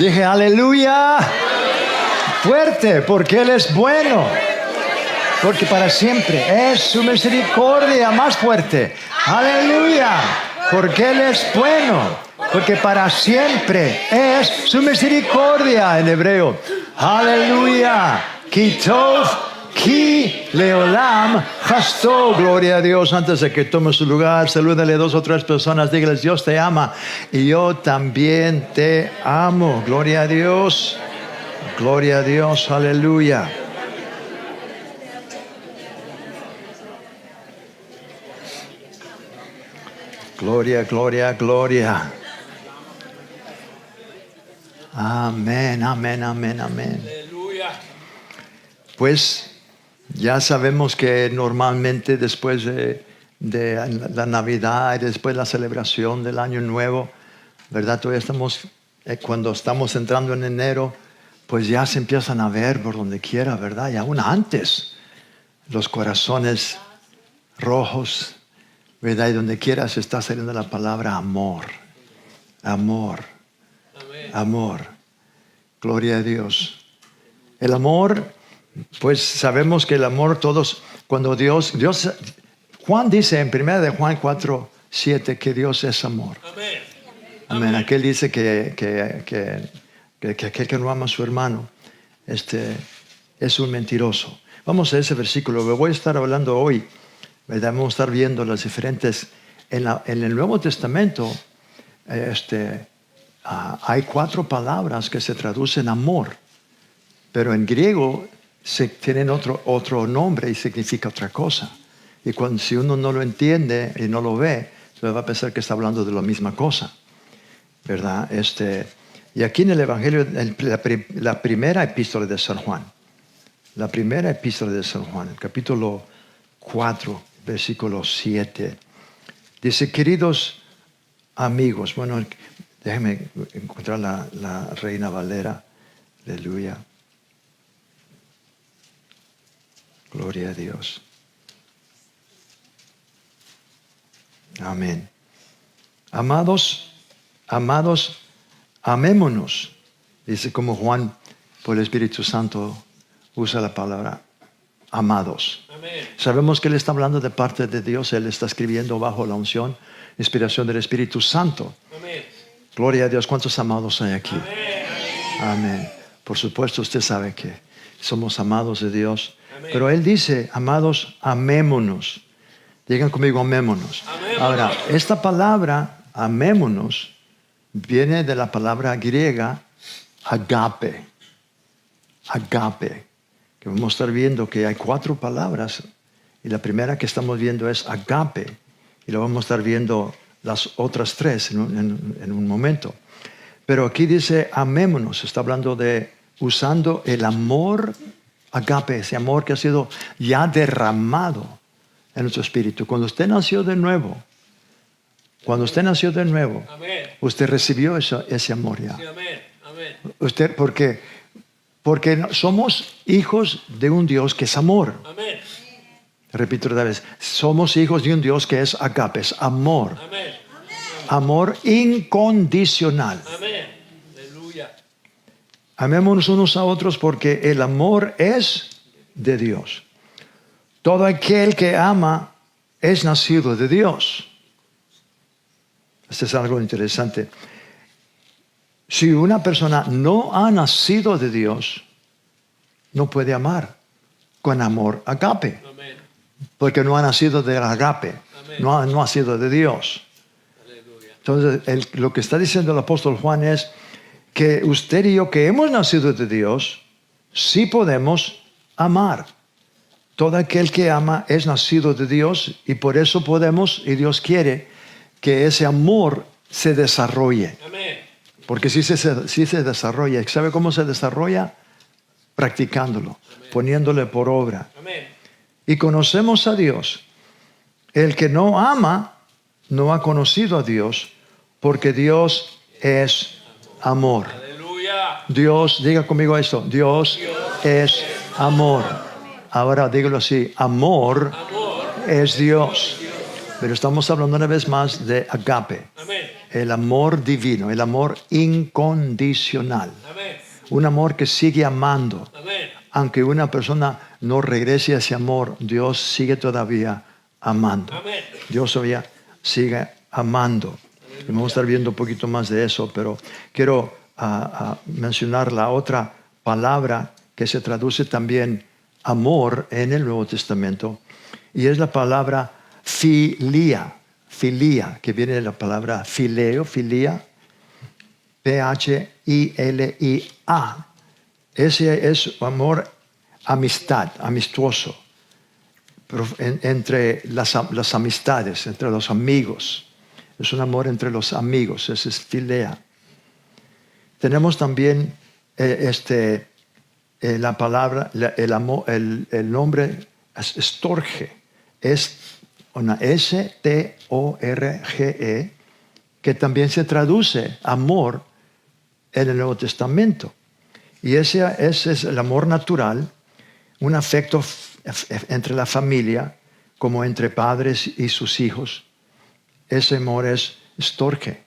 Dije, aleluya. Fuerte, porque Él es bueno. Porque para siempre es su misericordia. Más fuerte. Aleluya. Porque Él es bueno. Porque para siempre es su misericordia en hebreo. Aleluya. Kitov ki leolam hasto. Gloria a Dios. Antes de que tome su lugar, salúdale a 2 o 3 personas. Dígales, Dios te ama y yo también te amo. Gloria a Dios. Gloria a Dios. Aleluya. Gloria, gloria, gloria. Amén, amén, amén, amén. Pues ya sabemos que normalmente después de la Navidad y después de la celebración del Año Nuevo, ¿verdad? Todavía estamos, cuando estamos entrando en enero, pues ya se empiezan a ver por donde quiera, ¿verdad? Y aún antes, los corazones rojos, ¿verdad? Y donde quiera se está saliendo la palabra amor. Amor. Amor. Gloria a Dios. El amor, pues sabemos que el amor todos, cuando Dios, Juan dice en 1 de Juan 4:7 que Dios es amor. Amén. Amén. Aquel dice que aquel que no ama a su hermano es un mentiroso. Vamos a ese versículo. Me voy a estar hablando hoy, ¿verdad? Vamos a estar viendo las diferentes. En el Nuevo Testamento hay 4 palabras que se traducen amor, pero en griego tienen otro nombre y significa otra cosa. Y si uno no lo entiende y no lo ve, se va a pensar que está hablando de la misma cosa, ¿verdad? Y aquí en el Evangelio, la primera epístola de San Juan, el capítulo 4, versículo 7, dice, queridos amigos, bueno, déjenme encontrar la Reina Valera, aleluya, gloria a Dios, amén. Amados, amémonos, dice como Juan por el Espíritu Santo usa la palabra amados. Amén. Sabemos que Él está hablando de parte de Dios, Él está escribiendo bajo la unción, inspiración del Espíritu Santo. Amén. Gloria a Dios. ¿Cuántos amados hay aquí? Amén. Amén. Por supuesto, usted sabe que somos amados de Dios. Amén. Pero Él dice, amados, amémonos. Digan conmigo, amémonos. Amémonos. Ahora, esta palabra, amémonos, viene de la palabra griega agape. Agape. Que vamos a estar viendo que hay 4 palabras. Y la primera que estamos viendo es agape. Y lo vamos a estar viendo las otras 3 en un momento. Pero aquí dice amémonos. Está hablando de usando el amor agape. Ese amor que ha sido ya derramado en nuestro espíritu. Cuando usted nació de nuevo. Amén. Usted recibió ese amor ya. Sí, amén. Amén. Usted, porque somos hijos de un Dios que es amor. Amén. Repito otra vez, somos hijos de un Dios que es agape, es amor. Amén. Amor incondicional. Amén. Aleluya. Amémonos unos a otros porque el amor es de Dios. Todo aquel que ama es nacido de Dios. Esto es algo interesante. Si una persona no ha nacido de Dios, no puede amar con amor agape. Amén. Porque no ha nacido del agape. No ha nacido de Dios. Aleluya. Entonces, lo que está diciendo el apóstol Juan es que usted y yo que hemos nacido de Dios, sí podemos amar. Todo aquel que ama es nacido de Dios y por eso podemos, y Dios quiere, que ese amor se desarrolle. Amén. Porque sí se desarrolla. ¿Sabe cómo se desarrolla? Practicándolo, amén, poniéndole por obra. Amén. Y conocemos a Dios. El que no ama no ha conocido a Dios, porque Dios es amor. Aleluya. Dios, diga conmigo esto, Dios es amor. Ahora dígalo así, amor es Dios. Pero estamos hablando una vez más de agape. Amén. el amor divino, el amor incondicional. Amén. Un amor que sigue amando. Amén. Aunque una persona no regrese a ese amor, Dios sigue todavía amando. Amén. Dios todavía sigue amando. Y vamos a estar viendo un poquito más de eso, pero quiero mencionar la otra palabra que se traduce también amor en el Nuevo Testamento, y es la palabra filia, filia, que viene de la palabra fileo, filia, P-H-I-L-I-A. Ese es amor, amistad, amistoso, entre las amistades, entre los amigos. Es un amor entre los amigos, ese es filea. Tenemos también la palabra, el nombre storge, es una S-T-O-R-G-E, que también se traduce amor en el Nuevo Testamento. Y ese es el amor natural, un afecto entre la familia, como entre padres y sus hijos. Ese amor es storge.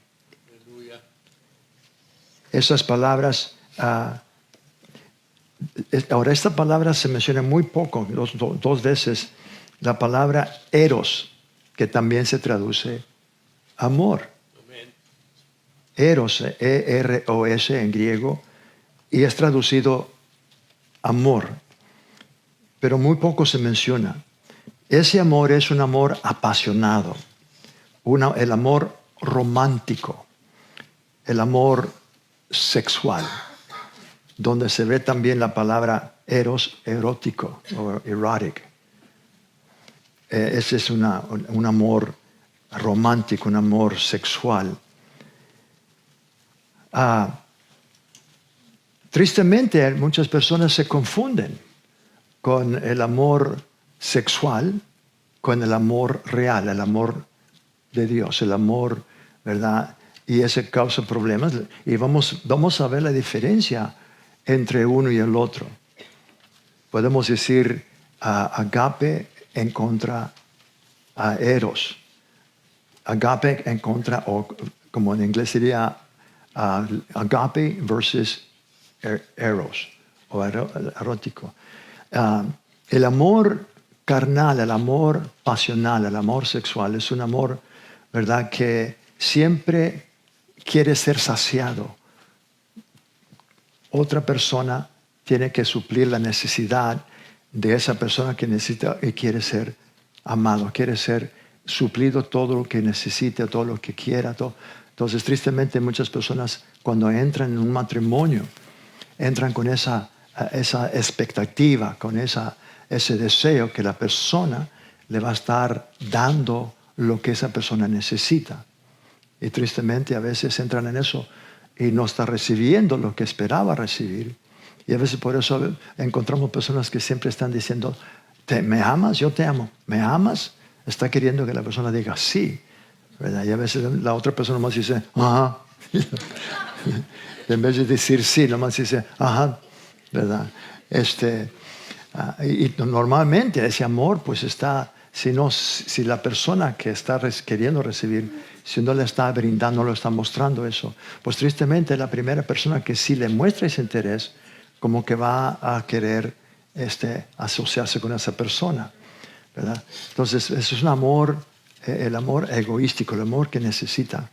Esas palabras, ahora esta palabra se menciona muy poco, dos veces, la palabra eros, que también se traduce amor. Amén. Eros, E-R-O-S en griego, y es traducido amor, pero muy poco se menciona. Ese amor es un amor apasionado, el amor romántico, el amor sexual, donde se ve también la palabra eros, erótico o erotic. Ese es un amor romántico, un amor sexual. Tristemente, muchas personas se confunden con el amor sexual, con el amor real, el amor de Dios, el amor, ¿verdad? Y eso causa problemas. Y vamos a ver la diferencia entre uno y el otro. Podemos decir agape en contra a eros. Agape en contra, o como en inglés sería agape versus eros, o erótico. El amor carnal, el amor pasional, el amor sexual es un amor, ¿verdad?, que siempre quiere ser saciado. Otra persona tiene que suplir la necesidad de esa persona que necesita y quiere ser amado, quiere ser suplido todo lo que necesite, todo lo que quiera. Entonces, tristemente, muchas personas cuando entran en un matrimonio, entran con esa expectativa, con ese deseo que la persona le va a estar dando lo que esa persona necesita. Y tristemente a veces entran en eso y no está recibiendo lo que esperaba recibir. Y a veces por eso encontramos personas que siempre están diciendo, ¿me amas? Yo te amo. ¿Me amas? Está queriendo que la persona diga sí, ¿verdad? Y a veces la otra persona más dice, ajá. En vez de decir sí, nomás dice, ajá, ¿verdad? Y normalmente ese amor pues está, si la persona que está queriendo recibir, si no le está brindando, no le está mostrando eso, pues tristemente la primera persona que sí le muestra ese interés, como que va a querer asociarse con esa persona, ¿verdad? Entonces, eso es un amor, el amor egoístico, el amor que necesita.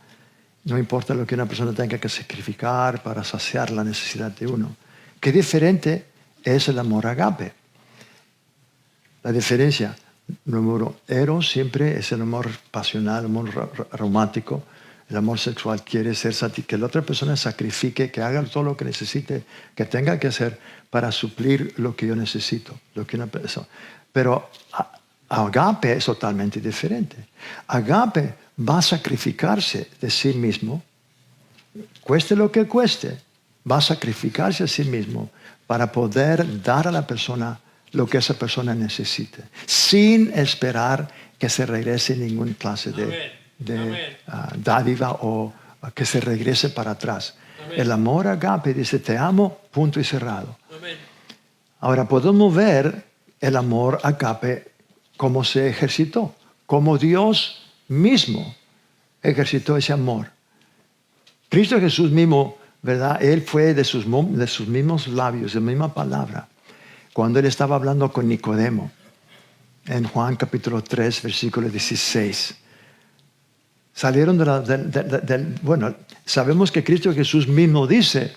No importa lo que una persona tenga que sacrificar para saciar la necesidad de uno. Qué diferente es el amor agape. La diferencia, número eros siempre es el amor pasional, el amor romántico. El amor sexual quiere ser que la otra persona sacrifique, que haga todo lo que necesite, que tenga que hacer para suplir lo que yo necesito. Pero agape es totalmente diferente. Agape va a sacrificarse de sí mismo, cueste lo que cueste, va a sacrificarse a sí mismo para poder dar a la persona lo que esa persona necesite, sin esperar que se regrese ninguna clase de dádiva o que se regrese para atrás. Amén. El amor agape dice, te amo, punto y cerrado. Amén. Ahora podemos ver el amor agape cómo se ejercitó, cómo Dios mismo ejercitó ese amor. Cristo Jesús mismo, ¿verdad? Él fue de sus mismos labios, de la misma palabra, cuando Él estaba hablando con Nicodemo, en Juan capítulo 3, versículo 16. Salieron bueno, sabemos que Cristo Jesús mismo dice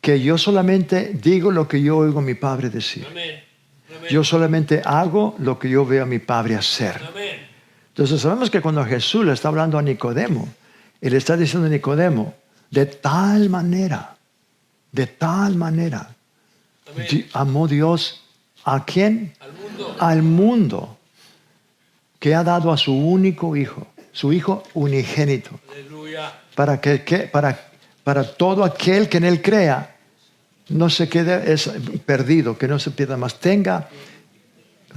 que yo solamente digo lo que yo oigo a mi Padre decir. Amén. Amén. Yo solamente hago lo que yo veo a mi Padre hacer. Amén. Entonces sabemos que cuando Jesús le está hablando a Nicodemo, Él está diciendo a Nicodemo, de tal manera, Amén. amó Dios ¿a quién? Al mundo. Al mundo, que ha dado a su único Hijo, su Hijo unigénito, Aleluya. para todo aquel que en Él crea, no se quede perdido, que no se pierda más, tenga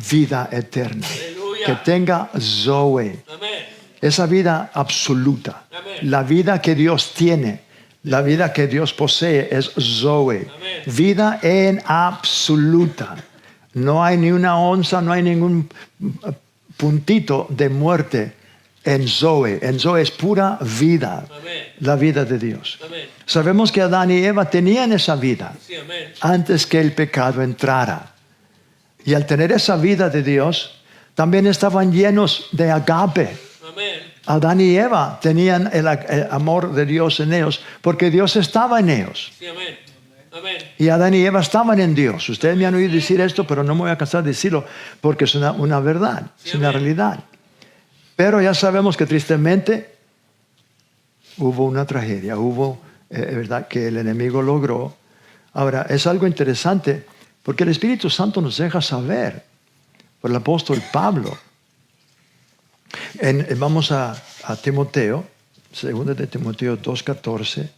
vida eterna, Aleluya. que tenga Zoe, Amén. esa vida absoluta, Amén. la vida que Dios tiene, la vida que Dios posee es Zoe, Amén. vida en absoluta. No hay ni una onza, no hay ningún puntito de muerte en Zoe. En Zoe es pura vida, Amén. la vida de Dios. Amén. Sabemos que Adán y Eva tenían esa vida Sí, amén. antes que el pecado entrara. Y al tener esa vida de Dios, también estaban llenos de agape. Amén. Adán y Eva tenían el amor de Dios en ellos porque Dios estaba en ellos. Sí, amén. Amén. Y Adán y Eva estaban en Dios. Ustedes me han oído decir esto, pero no me voy a cansar de decirlo porque es una verdad, es una realidad. Pero ya sabemos que tristemente hubo una tragedia, hubo, verdad, que el enemigo logró. Ahora, es algo interesante porque el Espíritu Santo nos deja saber por el apóstol Pablo. Vamos a Timoteo, 2 de Timoteo 2:14.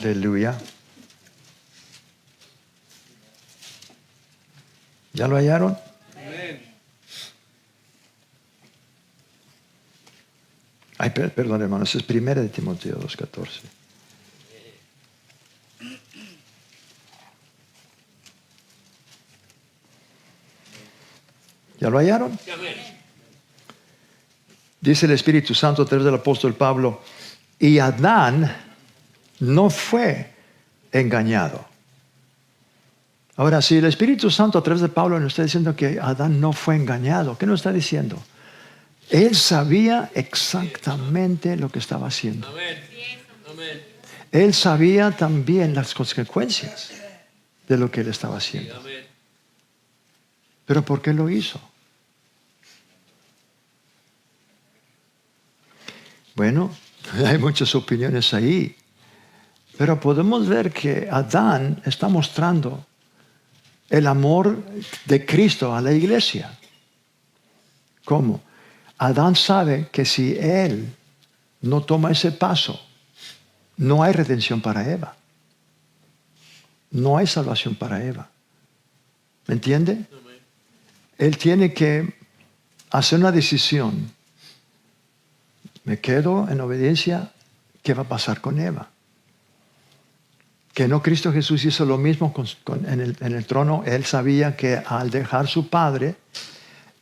Aleluya. ¿Ya lo hallaron? Amén. Ay, perdón, hermanos, es 1 de Timoteo 2:14. ¿Ya lo hallaron? Sí, amén. Dice el Espíritu Santo a través del apóstol Pablo, y Adán no fue engañado. Ahora, si el Espíritu Santo a través de Pablo nos está diciendo que Adán no fue engañado, ¿qué nos está diciendo? Él sabía exactamente lo que estaba haciendo. Amén. Amén. Él sabía también las consecuencias de lo que él estaba haciendo. Amén. ¿Pero por qué lo hizo? Bueno, hay muchas opiniones ahí. Pero podemos ver que Adán está mostrando el amor de Cristo a la iglesia. ¿Cómo? Adán sabe que si él no toma ese paso, no hay redención para Eva. No hay salvación para Eva. ¿Me entiende? Amén. Él tiene que hacer una decisión. ¿Me quedo en obediencia? ¿Qué va a pasar con Eva? Que no, Cristo Jesús hizo lo mismo en el trono. Él sabía que al dejar su Padre,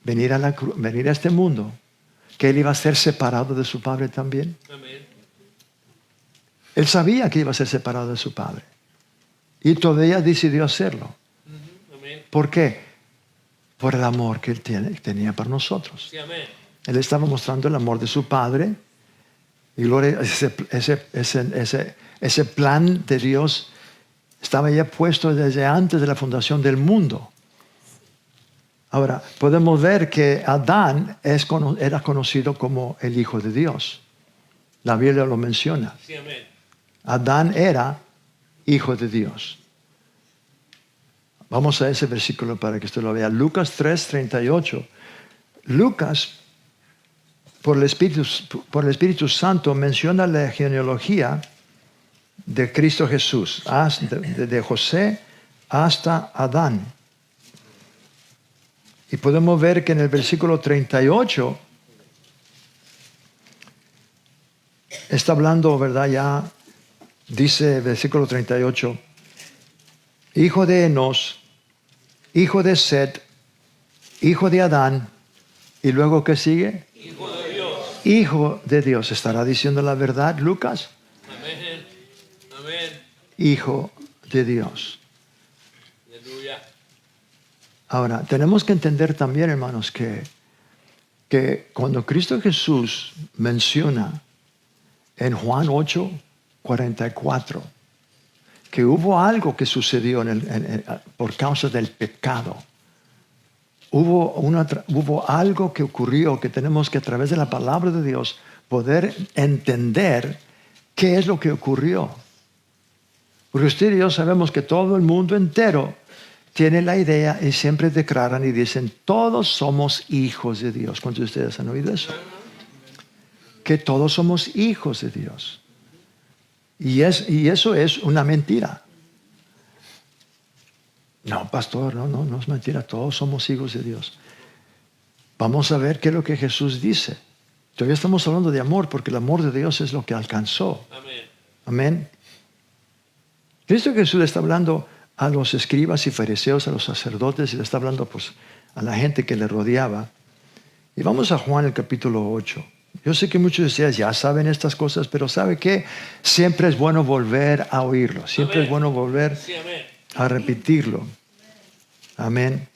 venir a este mundo, que él iba a ser separado de su Padre también. Amén. Él sabía que iba a ser separado de su Padre. Y todavía decidió hacerlo. Amén. ¿Por qué? Por el amor que él tenía para nosotros. Sí, amén. Él estaba mostrando el amor de su Padre. Y gloria, ese plan de Dios estaba ya puesto desde antes de la fundación del mundo. Ahora, podemos ver que Adán era conocido como el Hijo de Dios. La Biblia lo menciona. Sí, amén. Adán era hijo de Dios. Vamos a ese versículo para que usted lo vea. Lucas 3:38. Lucas, por el Espíritu Santo, menciona la genealogía de Cristo Jesús, de José hasta Adán. Y podemos ver que en el versículo 38 está hablando, ¿verdad? Ya dice el versículo 38, hijo de Enos, hijo de Set, hijo de Adán, y luego ¿qué sigue? Hijo de Dios. Hijo de Dios. ¿Estará diciendo la verdad, Lucas? Amén. Amén. Hijo de Dios. Aleluya. Ahora, tenemos que entender también, hermanos, que cuando Cristo Jesús menciona en Juan 8:44 que hubo algo que sucedió por causa del pecado, hubo algo que ocurrió que tenemos que a través de la palabra de Dios poder entender qué es lo que ocurrió. Porque usted y yo sabemos que todo el mundo entero tiene la idea y siempre declaran y dicen, todos somos hijos de Dios. ¿Cuántos de ustedes han oído eso? Que todos somos hijos de Dios. Y eso es una mentira. No, pastor, no es mentira. Todos somos hijos de Dios. Vamos a ver qué es lo que Jesús dice. Todavía estamos hablando de amor porque el amor de Dios es lo que alcanzó. Amén. Amén. Cristo Jesús le está hablando a los escribas y fariseos, a los sacerdotes, y le está hablando pues, a la gente que le rodeaba. Y vamos a Juan el capítulo 8. Yo sé que muchos de ustedes ya saben estas cosas, pero ¿sabe qué? Siempre es bueno volver a oírlo. Siempre Amén. es bueno volver Sí, amén. a repetirlo. Amén.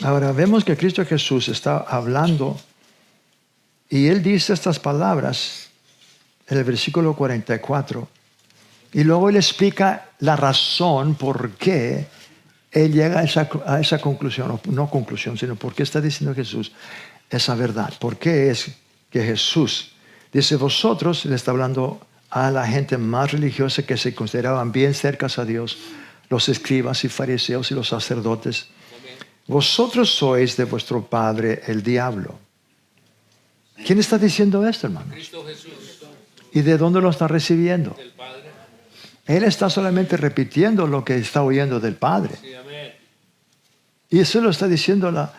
Ahora vemos que Cristo Jesús está hablando y Él dice estas palabras en el versículo 44. Y luego Él explica la razón por qué Él llega a esa conclusión, o no conclusión, sino por qué está diciendo Jesús esa verdad. ¿Por qué es que Jesús dice, vosotros, le está hablando a la gente más religiosa que se consideraban bien cercas a Dios, los escribas y fariseos y los sacerdotes, vosotros sois de vuestro padre el diablo. ¿Quién está diciendo esto, hermano? Cristo Jesús. ¿Y de dónde lo está recibiendo? Del Padre. Él está solamente repitiendo lo que está oyendo del Padre. Sí, amén. Y eso lo está diciendo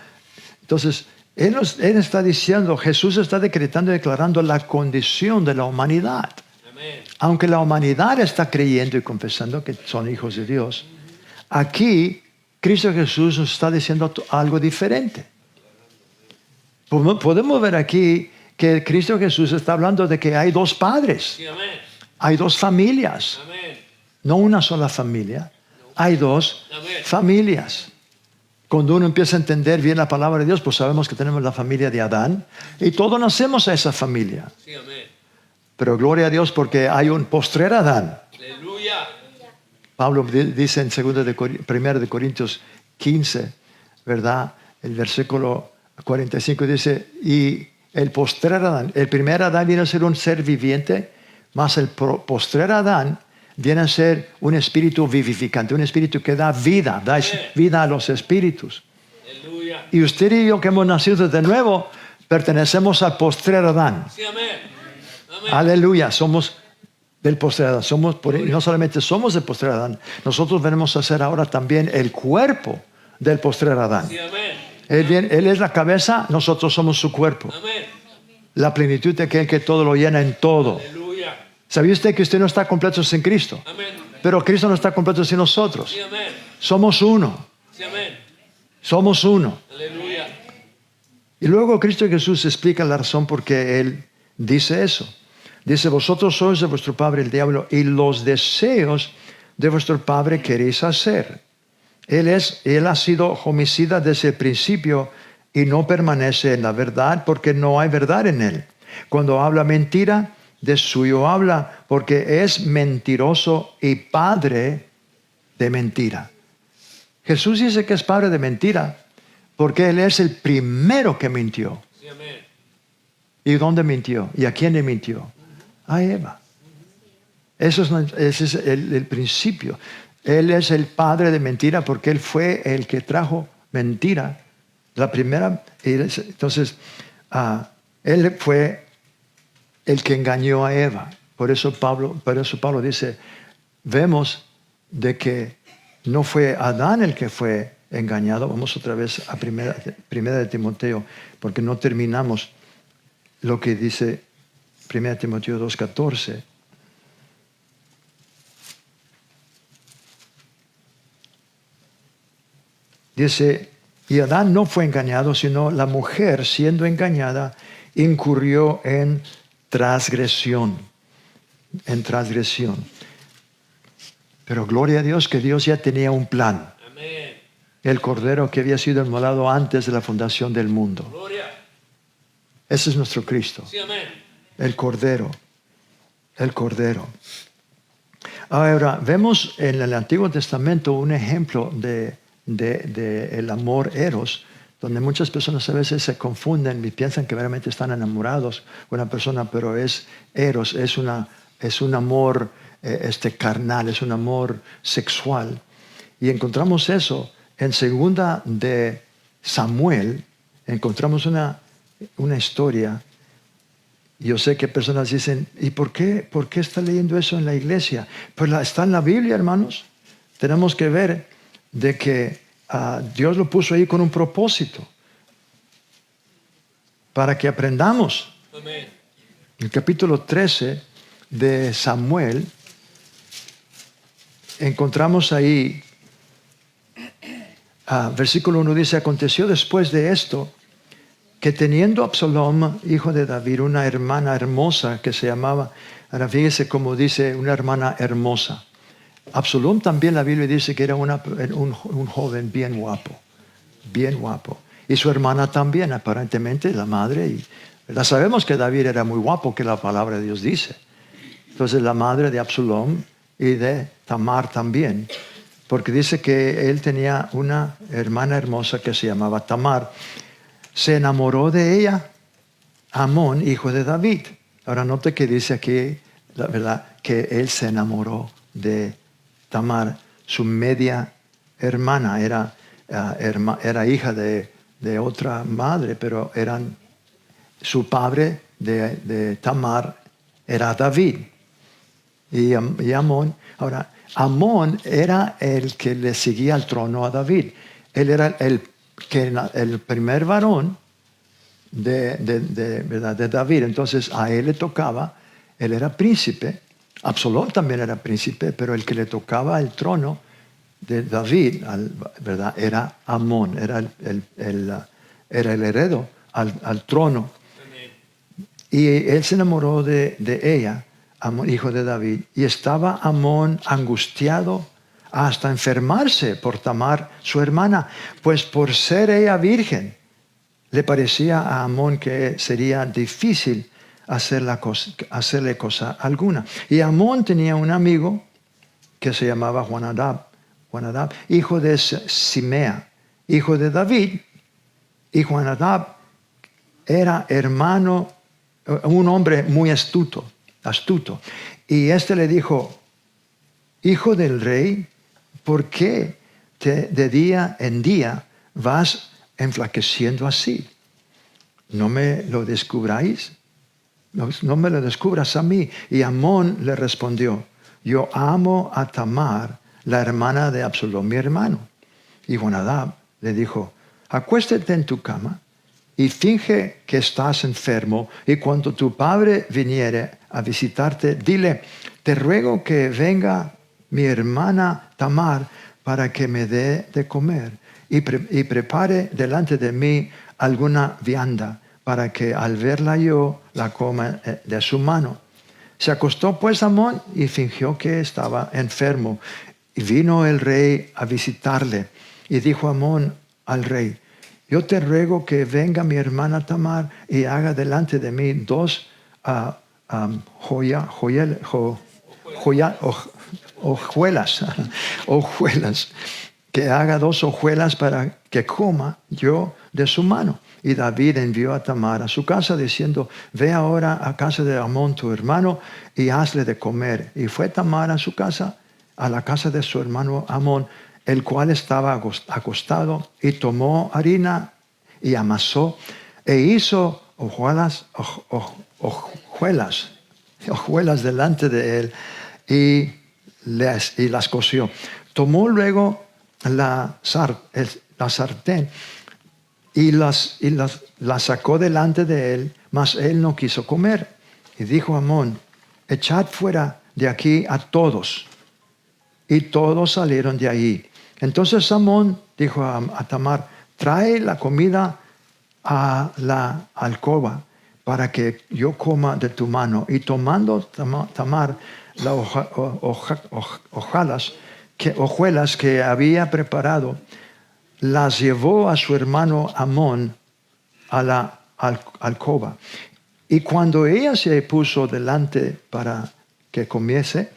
Entonces, él está diciendo, Jesús está decretando y declarando la condición de la humanidad. Amén. Aunque la humanidad está creyendo y confesando que son hijos de Dios, aquí Cristo Jesús nos está diciendo algo diferente. Podemos ver aquí que Cristo Jesús está hablando de que hay dos padres, Sí, amén. hay dos familias, Amén. no una sola familia, hay dos Amén. familias. Cuando uno empieza a entender bien la palabra de Dios, pues sabemos que tenemos la familia de Adán y todos nacemos a esa familia. Sí, amén. Pero gloria a Dios porque hay un postrer Adán. Aleluya. Pablo dice en 1 de Corintios 15, ¿verdad? El versículo 45 dice, y el postrer Adán, el primer Adán viene a ser un ser viviente, más el postrer Adán viene a ser un espíritu vivificante, un espíritu que da vida a los espíritus. Aleluya. Y usted y yo que hemos nacido de nuevo, pertenecemos al postrer Adán. Sí, amén. Amén. Aleluya, somos del postrer Adán. No solamente somos del postrer Adán, nosotros venimos a ser ahora también el cuerpo del postrer Adán. Sí, amén. Él es la cabeza, nosotros somos su cuerpo. Amén. La plenitud de aquel que todo lo llena en todo. Aleluya. ¿Sabía usted que usted no está completo sin Cristo? Amén. Pero Cristo no está completo sin nosotros. Sí, amén. Somos uno. Sí, amén. Somos uno. Aleluya. Y luego Cristo Jesús explica la razón por qué Él dice eso. Dice, vosotros sois de vuestro padre el diablo y los deseos de vuestro padre queréis hacer. Él ha sido homicida desde el principio y no permanece en la verdad porque no hay verdad en él. Cuando habla mentira, de suyo habla porque es mentiroso y padre de mentira. Jesús dice que es padre de mentira porque él es el primero que mintió. Sí, amén. ¿Y dónde mintió? ¿Y a quién le mintió? A Eva. Ese es el principio. Él es el padre de mentira porque él fue el que trajo mentira. La primera. Entonces, él fue el que engañó a Eva. Por eso Pablo dice, vemos de que no fue Adán el que fue engañado. Vamos otra vez a primera de Timoteo, porque no terminamos lo que dice 1 Timoteo 2:14. Dice, y Adán no fue engañado, sino la mujer, siendo engañada, incurrió en transgresión. En transgresión. Pero gloria a Dios que Dios ya tenía un plan. Amén. El cordero que había sido inmolado antes de la fundación del mundo. Gloria. Ese es nuestro Cristo. Sí, amén. El cordero. El cordero. Ahora, vemos en el Antiguo Testamento un ejemplo de el amor eros, donde muchas personas a veces se confunden y piensan que realmente están enamorados de una persona, pero es eros, es un amor carnal, es un amor sexual. Y encontramos eso en segunda de Samuel, encontramos una historia. Yo sé que personas dicen, ¿y por qué está leyendo eso en la iglesia? Pues está en la Biblia, hermanos. Tenemos que ver de que Dios lo puso ahí con un propósito, para que aprendamos. Amén. En el capítulo 13 de Samuel, encontramos ahí, versículo 1 dice, aconteció después de esto, que teniendo Absalom, hijo de David, una hermana hermosa que se llamaba, ahora fíjese como dice, una hermana hermosa. Absalom también la Biblia dice que era un joven bien guapo, bien guapo. Y su hermana también, aparentemente la madre. Sabemos que David era muy guapo, que la palabra de Dios dice. Entonces la madre de Absalom y de Tamar también. Porque dice que él tenía una hermana hermosa que se llamaba Tamar. Se enamoró de ella Amón, hijo de David. Ahora note que dice aquí, la verdad, que él se enamoró de Tamar, su media hermana. Era hija de otra madre, pero su padre de Tamar era David. Y Amón, ahora, Amón era el que le seguía al trono a David. Él era el primer varón de David. Entonces a él le tocaba, él era príncipe. Absalom también era príncipe, pero el que le tocaba el trono de David, ¿verdad? Era Amón, era el heredero al trono. Amén. Y él se enamoró de ella, Amón, hijo de David, y estaba Amón angustiado hasta enfermarse por Tamar, su hermana, pues por ser ella virgen, le parecía a Amón que sería difícil hacerle cosa alguna. Y Amón tenía un amigo que se llamaba Jonadab, hijo de Simea, hijo de David, y Jonadab era hermano, un hombre muy astuto. Y este le dijo, hijo del rey, ¿por qué de día en día vas enflaqueciendo así? ¿No me lo descubráis? No me lo descubras a mí. Y Amón le respondió, yo amo a Tamar, la hermana de Absalom, mi hermano. Y Jonadab le dijo, acuéstate en tu cama y finge que estás enfermo, y cuando tu padre viniere a visitarte, dile, te ruego que venga mi hermana Tamar para que me dé de comer y prepare delante de mí alguna vianda para que al verla yo la coma de su mano. Se acostó pues Amón y fingió que estaba enfermo. Y vino el rey a visitarle y dijo Amón al rey, yo te ruego que venga mi hermana Tamar y haga delante de mí dos hojuelas, que haga dos hojuelas para que coma yo de su mano. Y David envió a Tamar a su casa diciendo, ve ahora a casa de Amón tu hermano y hazle de comer. Y fue Tamar a su casa, a la casa de su hermano Amón, el cual estaba acostado, y tomó harina y amasó e hizo hojuelas delante de él y las coció. Tomó luego la sartén y las sacó delante de él, mas él no quiso comer. Y dijo Amón, echad fuera de aquí a todos. Y todos salieron de ahí. Entonces Amón dijo a Tamar, trae la comida a la alcoba para que yo coma de tu mano. Y tomando Tamar las hojuelas que había preparado, las llevó a su hermano Amón a la alcoba. Y cuando ella se puso delante para que comiese,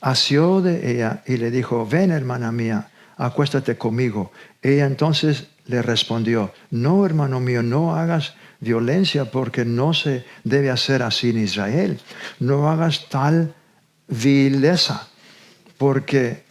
asió de ella y le dijo, ven hermana mía, acuéstate conmigo. Ella entonces le respondió, no hermano mío, no hagas violencia porque no se debe hacer así en Israel. No hagas tal vileza porque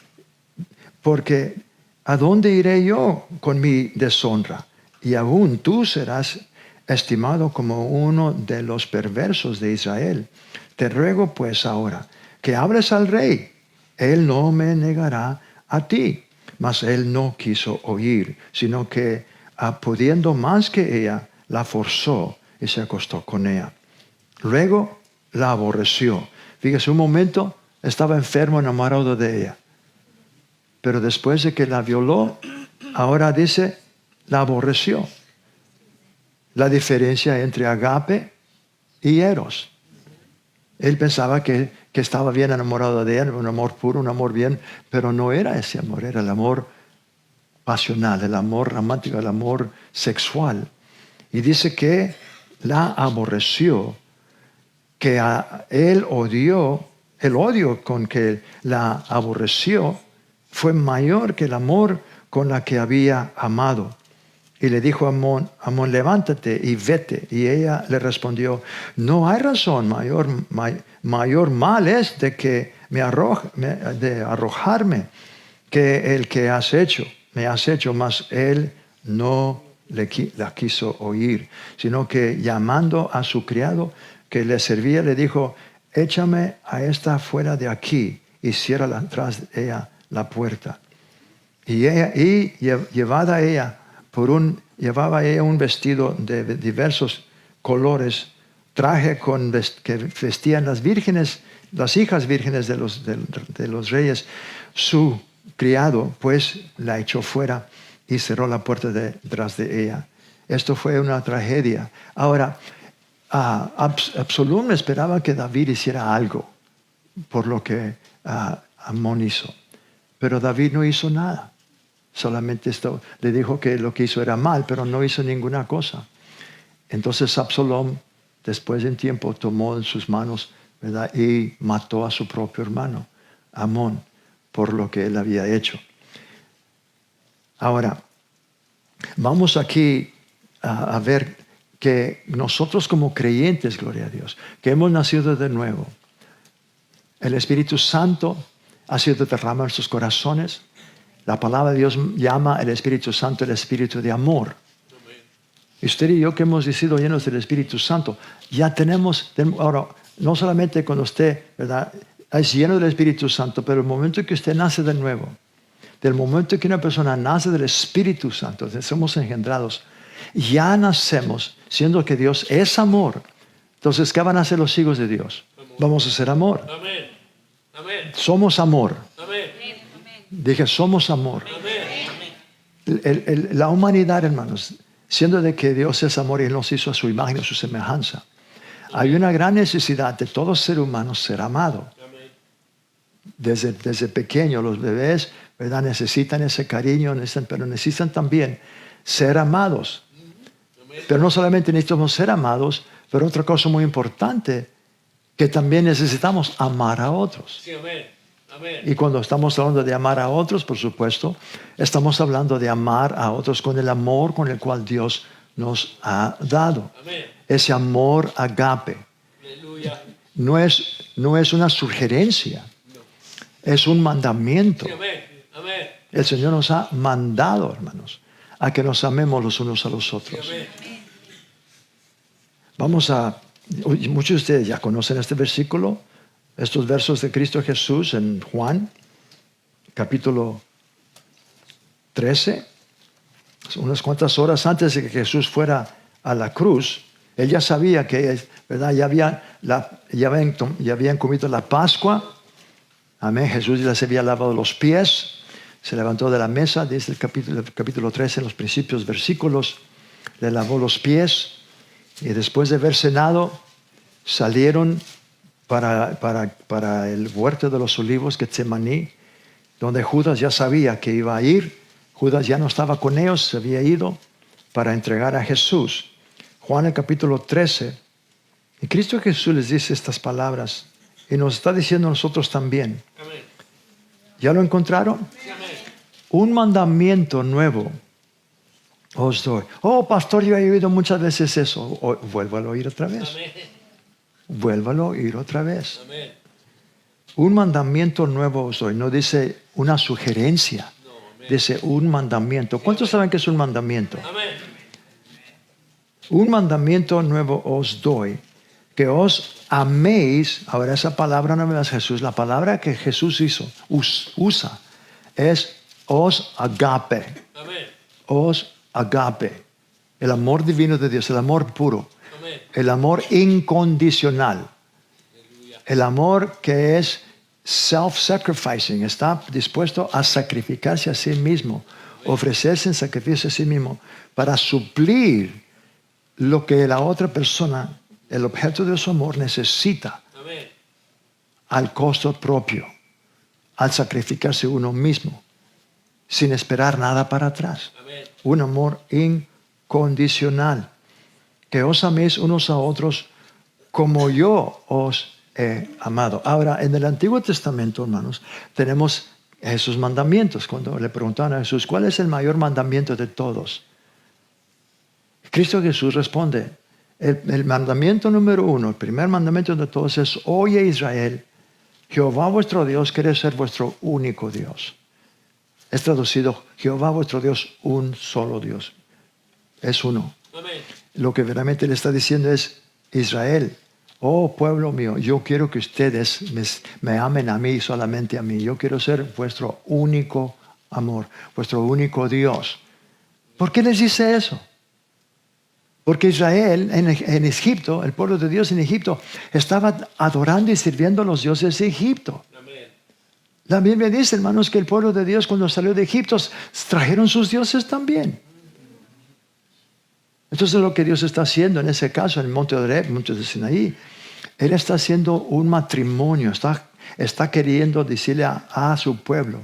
¿a dónde iré yo con mi deshonra? Y aún tú serás estimado como uno de los perversos de Israel. Te ruego pues ahora que hables al rey. Él no me negará a ti. Mas él no quiso oír, sino que pudiendo más que ella, la forzó y se acostó con ella. Luego la aborreció. Fíjese, un momento estaba enfermo, enamorado de ella. Pero después de que la violó, ahora dice, la aborreció. La diferencia entre agape y eros. Él pensaba que estaba bien enamorado de ella, un amor puro, un amor bien, pero no era ese amor, era el amor pasional, el amor romántico, el amor sexual. Y dice que la aborreció, que él odió, el odio con que la aborreció fue mayor que el amor con la que había amado. Y le dijo a Amón, levántate y vete. Y ella le respondió, no hay razón, mayor mal es de arrojarme que el que me has hecho, mas él no la quiso oír, sino que llamando a su criado que le servía, le dijo, échame a esta fuera de aquí y cierra tras de ella la puerta. Llevaba ella un vestido de diversos colores, traje que vestían las vírgenes, las hijas vírgenes de los reyes. Su criado pues la echó fuera y cerró la puerta detrás de ella. Esto fue una tragedia. Ahora, Absalom esperaba que David hiciera algo por lo que Amón hizo, pero David no hizo nada. Solamente le dijo que lo que hizo era mal, pero no hizo ninguna cosa. Entonces Absalom, después de un tiempo, tomó en sus manos, ¿verdad?, y mató a su propio hermano, Amón, por lo que él había hecho. Ahora, vamos aquí a ver que nosotros como creyentes, gloria a Dios, que hemos nacido de nuevo, el Espíritu Santo ha sido derramado en nuestros corazones. La palabra de Dios llama el Espíritu Santo el Espíritu de amor. Y usted y yo que hemos sido llenos del Espíritu Santo, ya tenemos, ahora, no solamente cuando usted, ¿verdad?, es lleno del Espíritu Santo, pero el momento que usted nace de nuevo, del momento que una persona nace del Espíritu Santo, somos engendrados, ya nacemos siendo que Dios es amor. Entonces, ¿qué van a hacer los hijos de Dios? Vamos a ser amor. Amén. Amén. Somos amor. Amén. Dije, somos amor. La humanidad, hermanos, siendo de que Dios es amor y Él nos hizo a su imagen y a su semejanza, hay una gran necesidad de todo ser humano ser amado. Desde pequeño, los bebés, ¿verdad?, necesitan ese cariño, pero necesitan también ser amados. Pero no solamente necesitamos ser amados, pero otra cosa muy importante, que también necesitamos amar a otros. Sí, amén. Amén. Y cuando estamos hablando de amar a otros, por supuesto, estamos hablando de amar a otros con el amor con el cual Dios nos ha dado. Amén. Ese amor agape. Aleluya. No es una sugerencia, es un mandamiento. Sí, amén. Amén. El Señor nos ha mandado, hermanos, a que nos amemos los unos a los otros. Sí, amén. Muchos de ustedes ya conocen este versículo, estos versos de Cristo Jesús en Juan, capítulo 13. Unas cuantas horas antes de que Jesús fuera a la cruz, Él ya sabía que, ¿verdad?, ya habían comido la Pascua. Amén. Jesús ya les había lavado los pies, Se levantó de la mesa, dice el capítulo 13, en los principios versículos, le lavó los pies y después de haber cenado, salieron para el huerto de los olivos, Getsemaní, donde Judas ya sabía que iba a ir. Judas ya no estaba con ellos, se había ido para entregar a Jesús. Juan el capítulo 13, y Cristo Jesús les dice estas palabras y nos está diciendo a nosotros también. Amén. ¿Ya lo encontraron? Sí, amén. Un mandamiento nuevo os doy. Oh, pastor, yo he oído muchas veces eso. Vuélvalo a oír otra vez. Amén. Vuélvalo a oír otra vez. Amén. Un mandamiento nuevo os doy. No dice una sugerencia. No, amén. Dice un mandamiento. ¿Cuántos saben que es un mandamiento? Amén. Un mandamiento nuevo os doy. Que os améis. Ahora esa palabra no me la hace Jesús. La palabra que Jesús usa es os agape. Amén. Os agape. El amor divino de Dios. El amor puro. Amén. El amor incondicional. Aleluya. El amor que es self-sacrificing. Está dispuesto a sacrificarse a sí mismo. Ofrecerse en sacrificio a sí mismo. Para suplir lo que la otra persona, el objeto de su amor, necesita. Amén. Al costo propio. Al sacrificarse uno mismo. Sin esperar nada para atrás. Amén. Un amor incondicional. Que os améis unos a otros como yo os he amado. Ahora, en el Antiguo Testamento, hermanos, tenemos esos mandamientos. Cuando le preguntaban a Jesús, ¿cuál es el mayor mandamiento de todos? Cristo Jesús responde, el mandamiento número 1, el primer mandamiento de todos es, oye Israel, Jehová vuestro Dios quiere ser vuestro único Dios. Es traducido, Jehová vuestro Dios, un solo Dios. Es uno. Amén. Lo que verdaderamente le está diciendo es, Israel, oh pueblo mío, yo quiero que ustedes me amen a mí y solamente a mí. Yo quiero ser vuestro único amor, vuestro único Dios. ¿Por qué les dice eso? Porque Israel en Egipto, el pueblo de Dios en Egipto, estaba adorando y sirviendo a los dioses de Egipto. Amén. La Biblia dice, hermanos, que el pueblo de Dios cuando salió de Egipto trajeron sus dioses también. Entonces lo que Dios está haciendo en ese caso, en el monte de Horeb, monte de Sinaí, Él está haciendo un matrimonio, está queriendo decirle a su pueblo,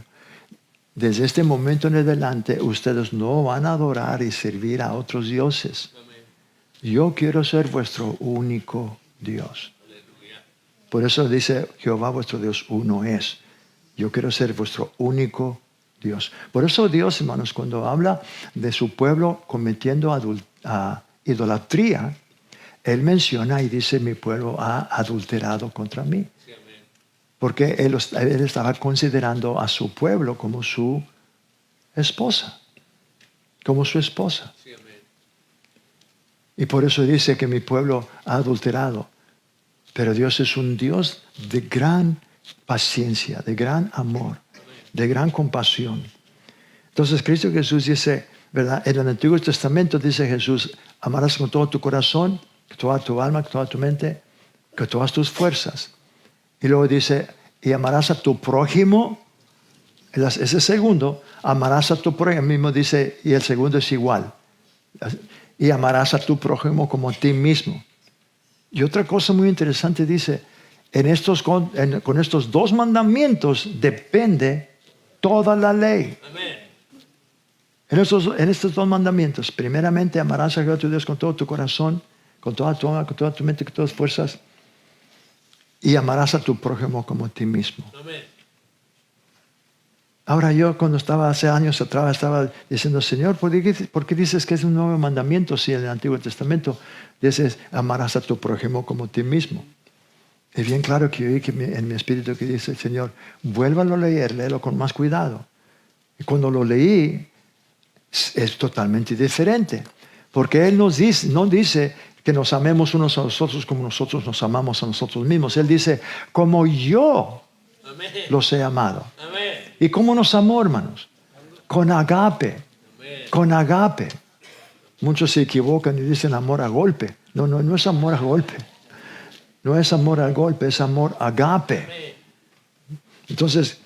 desde este momento en adelante ustedes no van a adorar y servir a otros dioses. Amén. Yo quiero ser vuestro único Dios. Aleluya. Por eso dice Jehová vuestro Dios uno es. Yo quiero ser vuestro único Dios. Por eso Dios, hermanos, cuando habla de su pueblo cometiendo idolatría, Él menciona y dice, mi pueblo ha adulterado contra mí. Sí, amén. Porque él estaba considerando a su pueblo como su esposa. Como su esposa. Sí, amén. Y por eso dice que mi pueblo ha adulterado. Pero Dios es un Dios de gran paciencia, de gran amor, de gran compasión. Entonces Cristo Jesús dice, ¿verdad? En el Antiguo Testamento dice Jesús, amarás con todo tu corazón, con toda tu alma, con toda tu mente, con todas tus fuerzas. Y luego dice, y amarás a tu prójimo. Ese segundo, amarás a tu prójimo, mismo dice, y el segundo es igual. Y amarás a tu prójimo como a ti mismo. Y otra cosa muy interesante dice, con estos dos mandamientos depende toda la ley. Amén. En estos dos mandamientos, primeramente amarás a Jehová tu Dios con todo tu corazón, con toda tu alma, con toda tu mente, con todas tus fuerzas, y amarás a tu prójimo como a ti mismo. Amén. Ahora yo cuando estaba hace años atrás estaba diciendo, Señor, ¿por qué dices que es un nuevo mandamiento si en el Antiguo Testamento dices amarás a tu prójimo como a ti mismo? Es bien claro que yo oí en mi espíritu que dice, Señor, vuélvalo a leer, léelo con más cuidado. Y cuando lo leí, es totalmente diferente. Porque Él no dice que nos amemos unos a nosotros como nosotros nos amamos a nosotros mismos. Él dice, como yo Amén. los he amado. Amén. ¿Y cómo nos amó, hermanos? Con agape. Amén. Con agape. Muchos se equivocan y dicen amor a golpe. No es amor a golpe. No es amor al golpe, es amor agape. Amén. Entonces,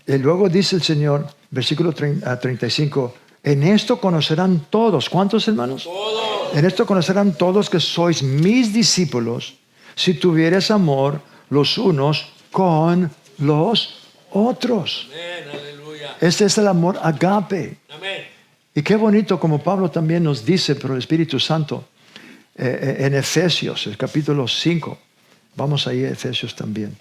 luego dice el Señor, versículo 35. En esto conocerán todos. ¿Cuántos, hermanos? Todos. En esto conocerán todos que sois mis discípulos, si tuvieres amor los unos con los otros. Amén. Aleluya. Este es el amor agape. Amén. Y qué bonito como Pablo también nos dice por el Espíritu Santo en Efesios, el capítulo 5. Vamos ahí a Efesios también.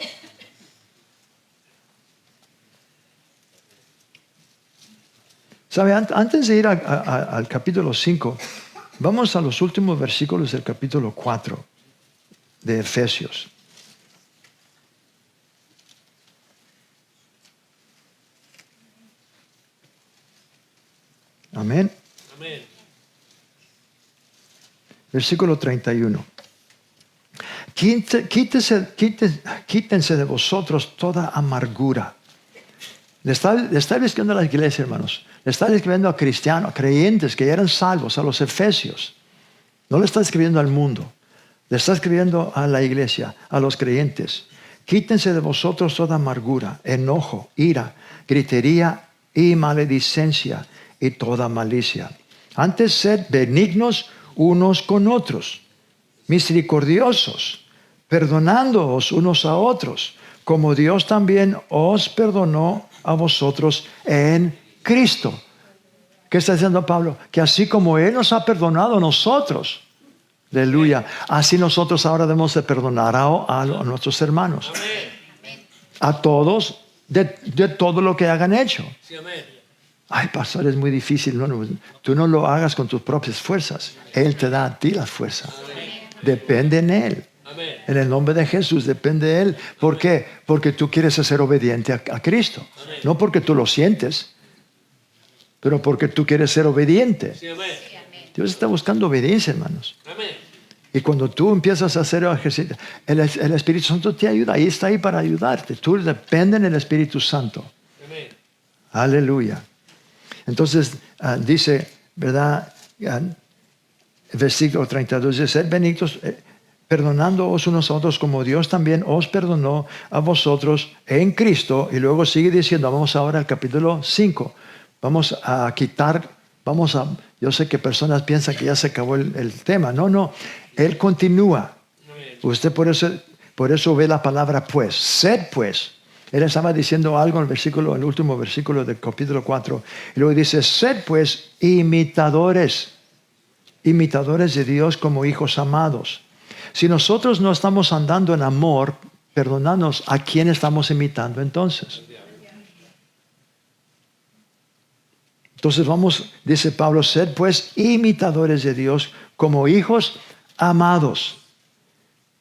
¿Sabe? Antes de ir al capítulo 5, vamos a los últimos versículos del capítulo 4 de Efesios. Amén. Amén. Versículo 31. Quítense de vosotros toda amargura. Le está escribiendo a la iglesia, hermanos. Le está escribiendo a cristianos, a creyentes que ya eran salvos, a los efesios. No le está escribiendo al mundo. Le está escribiendo a la iglesia, a los creyentes. Quítense de vosotros toda amargura, enojo, ira, gritería y maledicencia y toda malicia. Antes sed benignos unos con otros, misericordiosos, perdonándoos unos a otros, como Dios también os perdonó a vosotros en Cristo. ¿Qué está diciendo Pablo? Que así como Él nos ha perdonado a nosotros, aleluya, así nosotros ahora debemos de perdonar a nuestros hermanos. Amén. A todos de todo lo que hagan hecho. Sí, amén. Ay, pastor, es muy difícil. No, tú no lo hagas con tus propias fuerzas. Él te da a ti la fuerza. Depende en Él. Amén. En el nombre de Jesús depende de Él. ¿Por qué? Porque tú quieres ser obediente a Cristo. No porque tú lo sientes, pero porque tú quieres ser obediente. Sí, amén. Dios está buscando obediencia, hermanos. Amén. Y cuando tú empiezas a hacer ejercicio, el Espíritu Santo te ayuda. Ahí está ahí para ayudarte. Tú dependes del Espíritu Santo. Amén. Aleluya. Entonces dice, ¿verdad? Versículo 32 dice, sed benignos, perdonándoos unos a otros como Dios también os perdonó a vosotros en Cristo. Y luego sigue diciendo, vamos ahora al capítulo 5. Vamos a quitar, yo sé que personas piensan que ya se acabó el tema. No, Él continúa. Amén. Usted por eso ve la palabra pues, sed pues. Él estaba diciendo algo en el último versículo del capítulo 4. Y luego dice, sed pues imitadores de Dios como hijos amados. Si nosotros no estamos andando en amor, perdonadnos, ¿a quién estamos imitando entonces? Entonces dice Pablo, sed pues imitadores de Dios como hijos amados.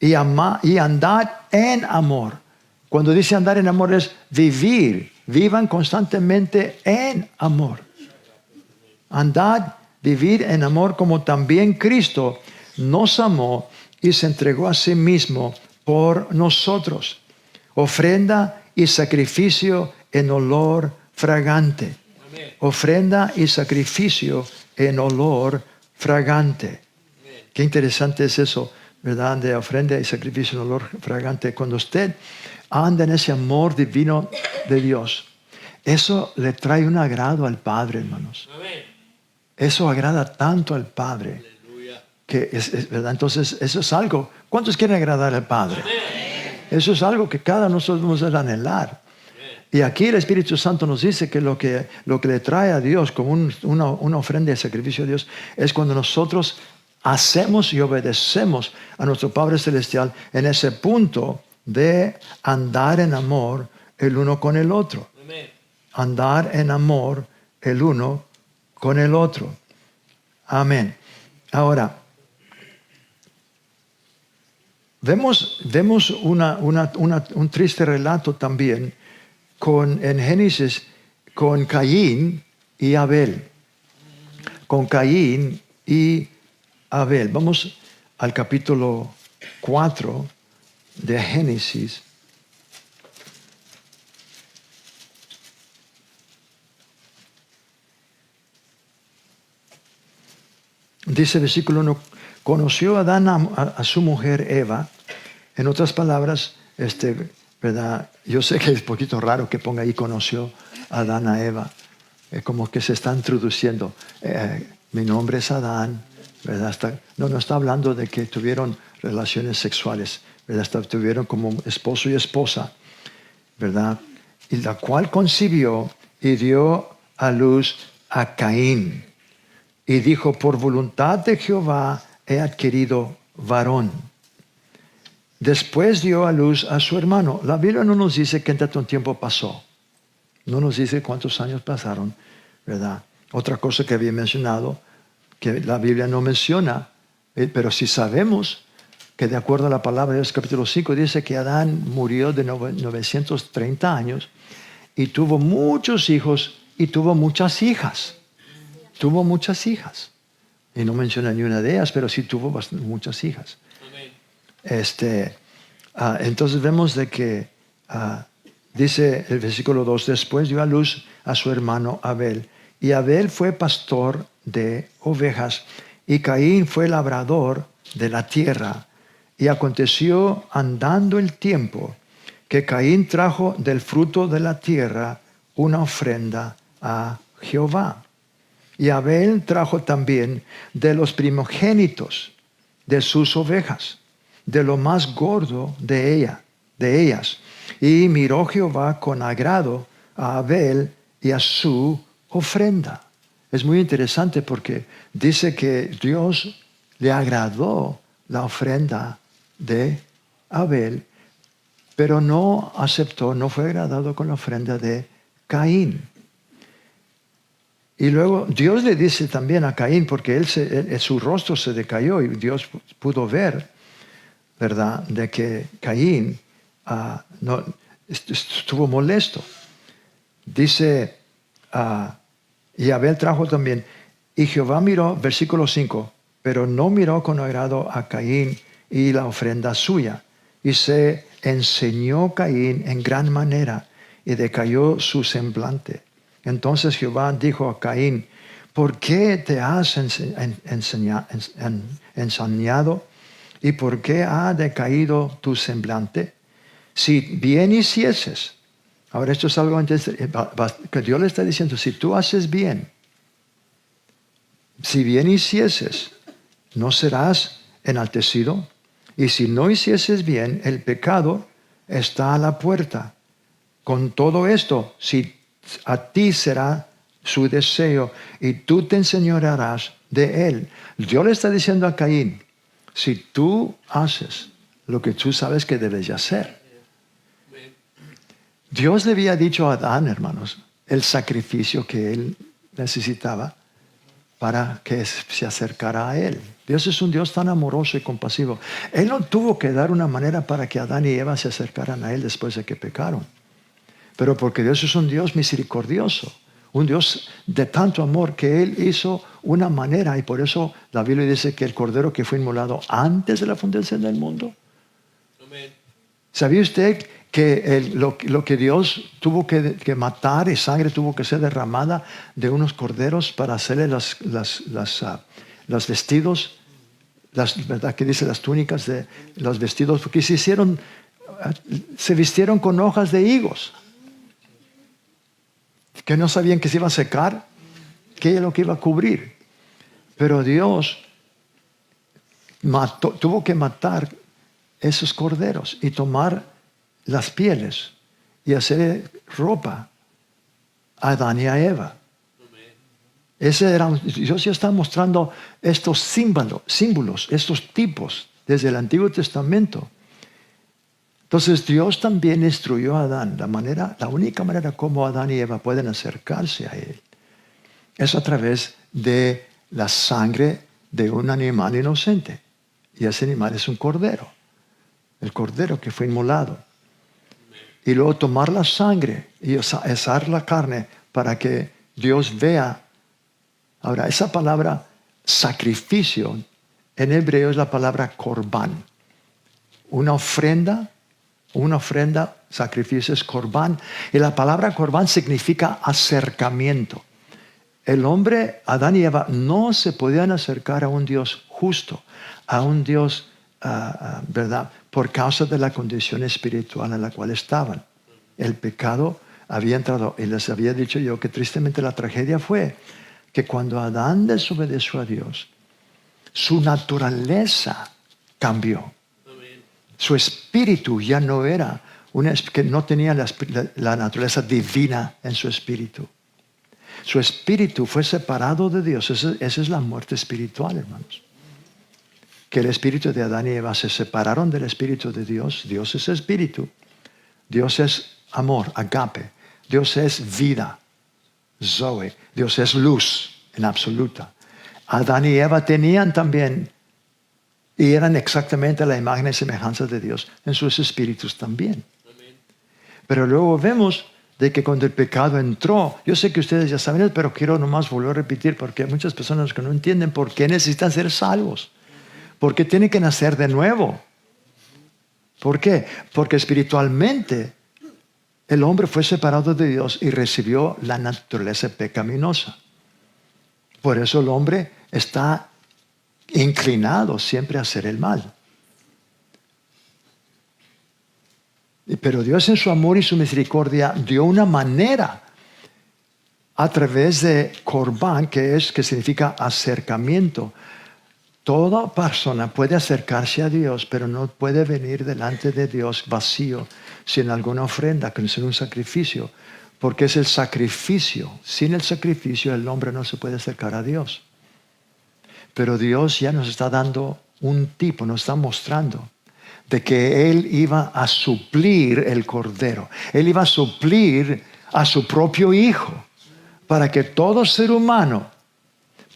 Y andad en amor. Cuando dice andar en amor es vivir. Vivan constantemente en amor. Andad, vivir en amor como también Cristo nos amó y se entregó a sí mismo por nosotros. Ofrenda y sacrificio en olor fragante. Amén. Ofrenda y sacrificio en olor fragante. Amén. Qué interesante es eso, ¿verdad? De ofrenda y sacrificio en olor fragante. Cuando usted anda en ese amor divino de Dios, eso le trae un agrado al Padre, hermanos. Amén. Eso agrada tanto al Padre. Aleluya. Que es ¿verdad? Entonces, eso es algo. ¿Cuántos quieren agradar al Padre? Amén. Eso es algo que cada uno de nosotros debemos de anhelar. Y aquí el Espíritu Santo nos dice que lo que le trae a Dios como una ofrenda de sacrificio a Dios es cuando nosotros hacemos y obedecemos a nuestro Padre Celestial en ese punto de andar en amor el uno con el otro. Amén. Andar en amor el uno con el otro. Amén. Ahora, vemos un triste relato también en Génesis con Caín y Abel. Con Caín y Abel. Vamos al capítulo 4 de Génesis. Dice el versículo 1, conoció Adán a su mujer Eva. En otras palabras, ¿verdad? Yo sé que es un poquito raro que ponga ahí conoció a Adán a Eva. como que se está introduciendo. Mi nombre es Adán, ¿verdad? No está hablando de que tuvieron relaciones sexuales, ¿verdad? Tuvieron como esposo y esposa, ¿verdad? Y la cual concibió y dio a luz a Caín. Y dijo, por voluntad de Jehová he adquirido varón. Después dio a luz a su hermano. La Biblia no nos dice qué tanto tiempo pasó. No nos dice cuántos años pasaron, ¿verdad? Otra cosa que había mencionado, que la Biblia no menciona, pero sí sabemos que de acuerdo a la palabra de Dios, capítulo 5, dice que Adán murió de 930 años y tuvo muchos hijos y tuvo muchas hijas. Tuvo muchas hijas. Y no menciona ni una de ellas, pero sí tuvo muchas hijas. Entonces vemos de que dice el versículo 2, después dio a luz a su hermano Abel. Y Abel fue pastor de ovejas y Caín fue labrador de la tierra. Y aconteció andando el tiempo que Caín trajo del fruto de la tierra una ofrenda a Jehová. Y Abel trajo también de los primogénitos de sus ovejas, de lo más gordo de ellas. Y miró Jehová con agrado a Abel y a su ofrenda. Es muy interesante porque dice que Dios le agradó la ofrenda de Abel, pero no aceptó, no fue agradado con la ofrenda de Caín. Y luego Dios le dice también a Caín, porque su rostro se decayó y Dios pudo ver, ¿verdad?, de que Caín estuvo molesto. Dice, y Abel trajo también, y Jehová miró, versículo 5, pero no miró con agrado a Caín y la ofrenda suya. Y se enseñó Caín en gran manera y decayó su semblante. Entonces Jehová dijo a Caín, ¿por qué te has ensañado y por qué ha decaído tu semblante? Si bien hicieses, ahora esto es algo que Dios le está diciendo, si tú haces bien, si bien hicieses, no serás enaltecido, y si no hicieses bien, el pecado está a la puerta. Con todo esto, si a ti será su deseo y tú te enseñorearás de él. Dios le está diciendo a Caín, si tú haces lo que tú sabes que debes de hacer. Dios le había dicho a Adán, hermanos, el sacrificio que él necesitaba para que se acercara a él. Dios es un Dios tan amoroso y compasivo. Él no tuvo que dar una manera para que Adán y Eva se acercaran a él después de que pecaron. Pero porque Dios es un Dios misericordioso, un Dios de tanto amor que Él hizo una manera, y por eso la Biblia dice que el cordero que fue inmolado antes de la fundación del mundo. Amén. ¿Sabía usted que lo que Dios tuvo que matar y sangre tuvo que ser derramada de unos corderos para hacerle los vestidos, ¿verdad? Que dice las túnicas de los vestidos, porque se vistieron con hojas de higos, que no sabían que se iba a secar, que era lo que iba a cubrir. Pero Dios tuvo que matar esos corderos y tomar las pieles y hacer ropa a Adán y a Eva. Dios ya está mostrando estos símbolos, estos tipos desde el Antiguo Testamento. Entonces Dios también instruyó a Adán. La única manera como Adán y Eva pueden acercarse a Él es a través de la sangre de un animal inocente. Y ese animal es un cordero. El cordero que fue inmolado. Y luego tomar la sangre y asar la carne para que Dios vea. Ahora, esa palabra sacrificio en hebreo es la palabra corbán. Una ofrenda, sacrificio es corbán. Y la palabra corbán significa acercamiento. El hombre, Adán y Eva, no se podían acercar a un Dios justo, a un Dios, ¿verdad?, por causa de la condición espiritual en la cual estaban. El pecado había entrado y les había dicho yo que tristemente la tragedia fue que cuando Adán desobedeció a Dios, su naturaleza cambió. Su espíritu ya no era, que no tenía la naturaleza divina en su espíritu. Su espíritu fue separado de Dios. Esa es la muerte espiritual, hermanos. Que el espíritu de Adán y Eva se separaron del espíritu de Dios. Dios es espíritu. Dios es amor, agape. Dios es vida, zoe. Dios es luz en absoluta. Adán y Eva tenían también, y eran exactamente la imagen y semejanza de Dios en sus espíritus también. Pero luego vemos de que cuando el pecado entró, yo sé que ustedes ya saben, pero quiero nomás volver a repetir porque hay muchas personas que no entienden por qué necesitan ser salvos. ¿Por qué tienen que nacer de nuevo? ¿Por qué? Porque espiritualmente el hombre fue separado de Dios y recibió la naturaleza pecaminosa. Por eso el hombre está inclinado siempre a hacer el mal. Pero Dios en su amor y su misericordia dio una manera a través de Corbán, que significa acercamiento. Toda persona puede acercarse a Dios, pero no puede venir delante de Dios vacío, sin alguna ofrenda, sin un sacrificio, porque es el sacrificio. Sin el sacrificio el hombre no se puede acercar a Dios. Pero Dios ya nos está dando un tipo, nos está mostrando de que Él iba a suplir el Cordero. Él iba a suplir a su propio Hijo para que todo ser humano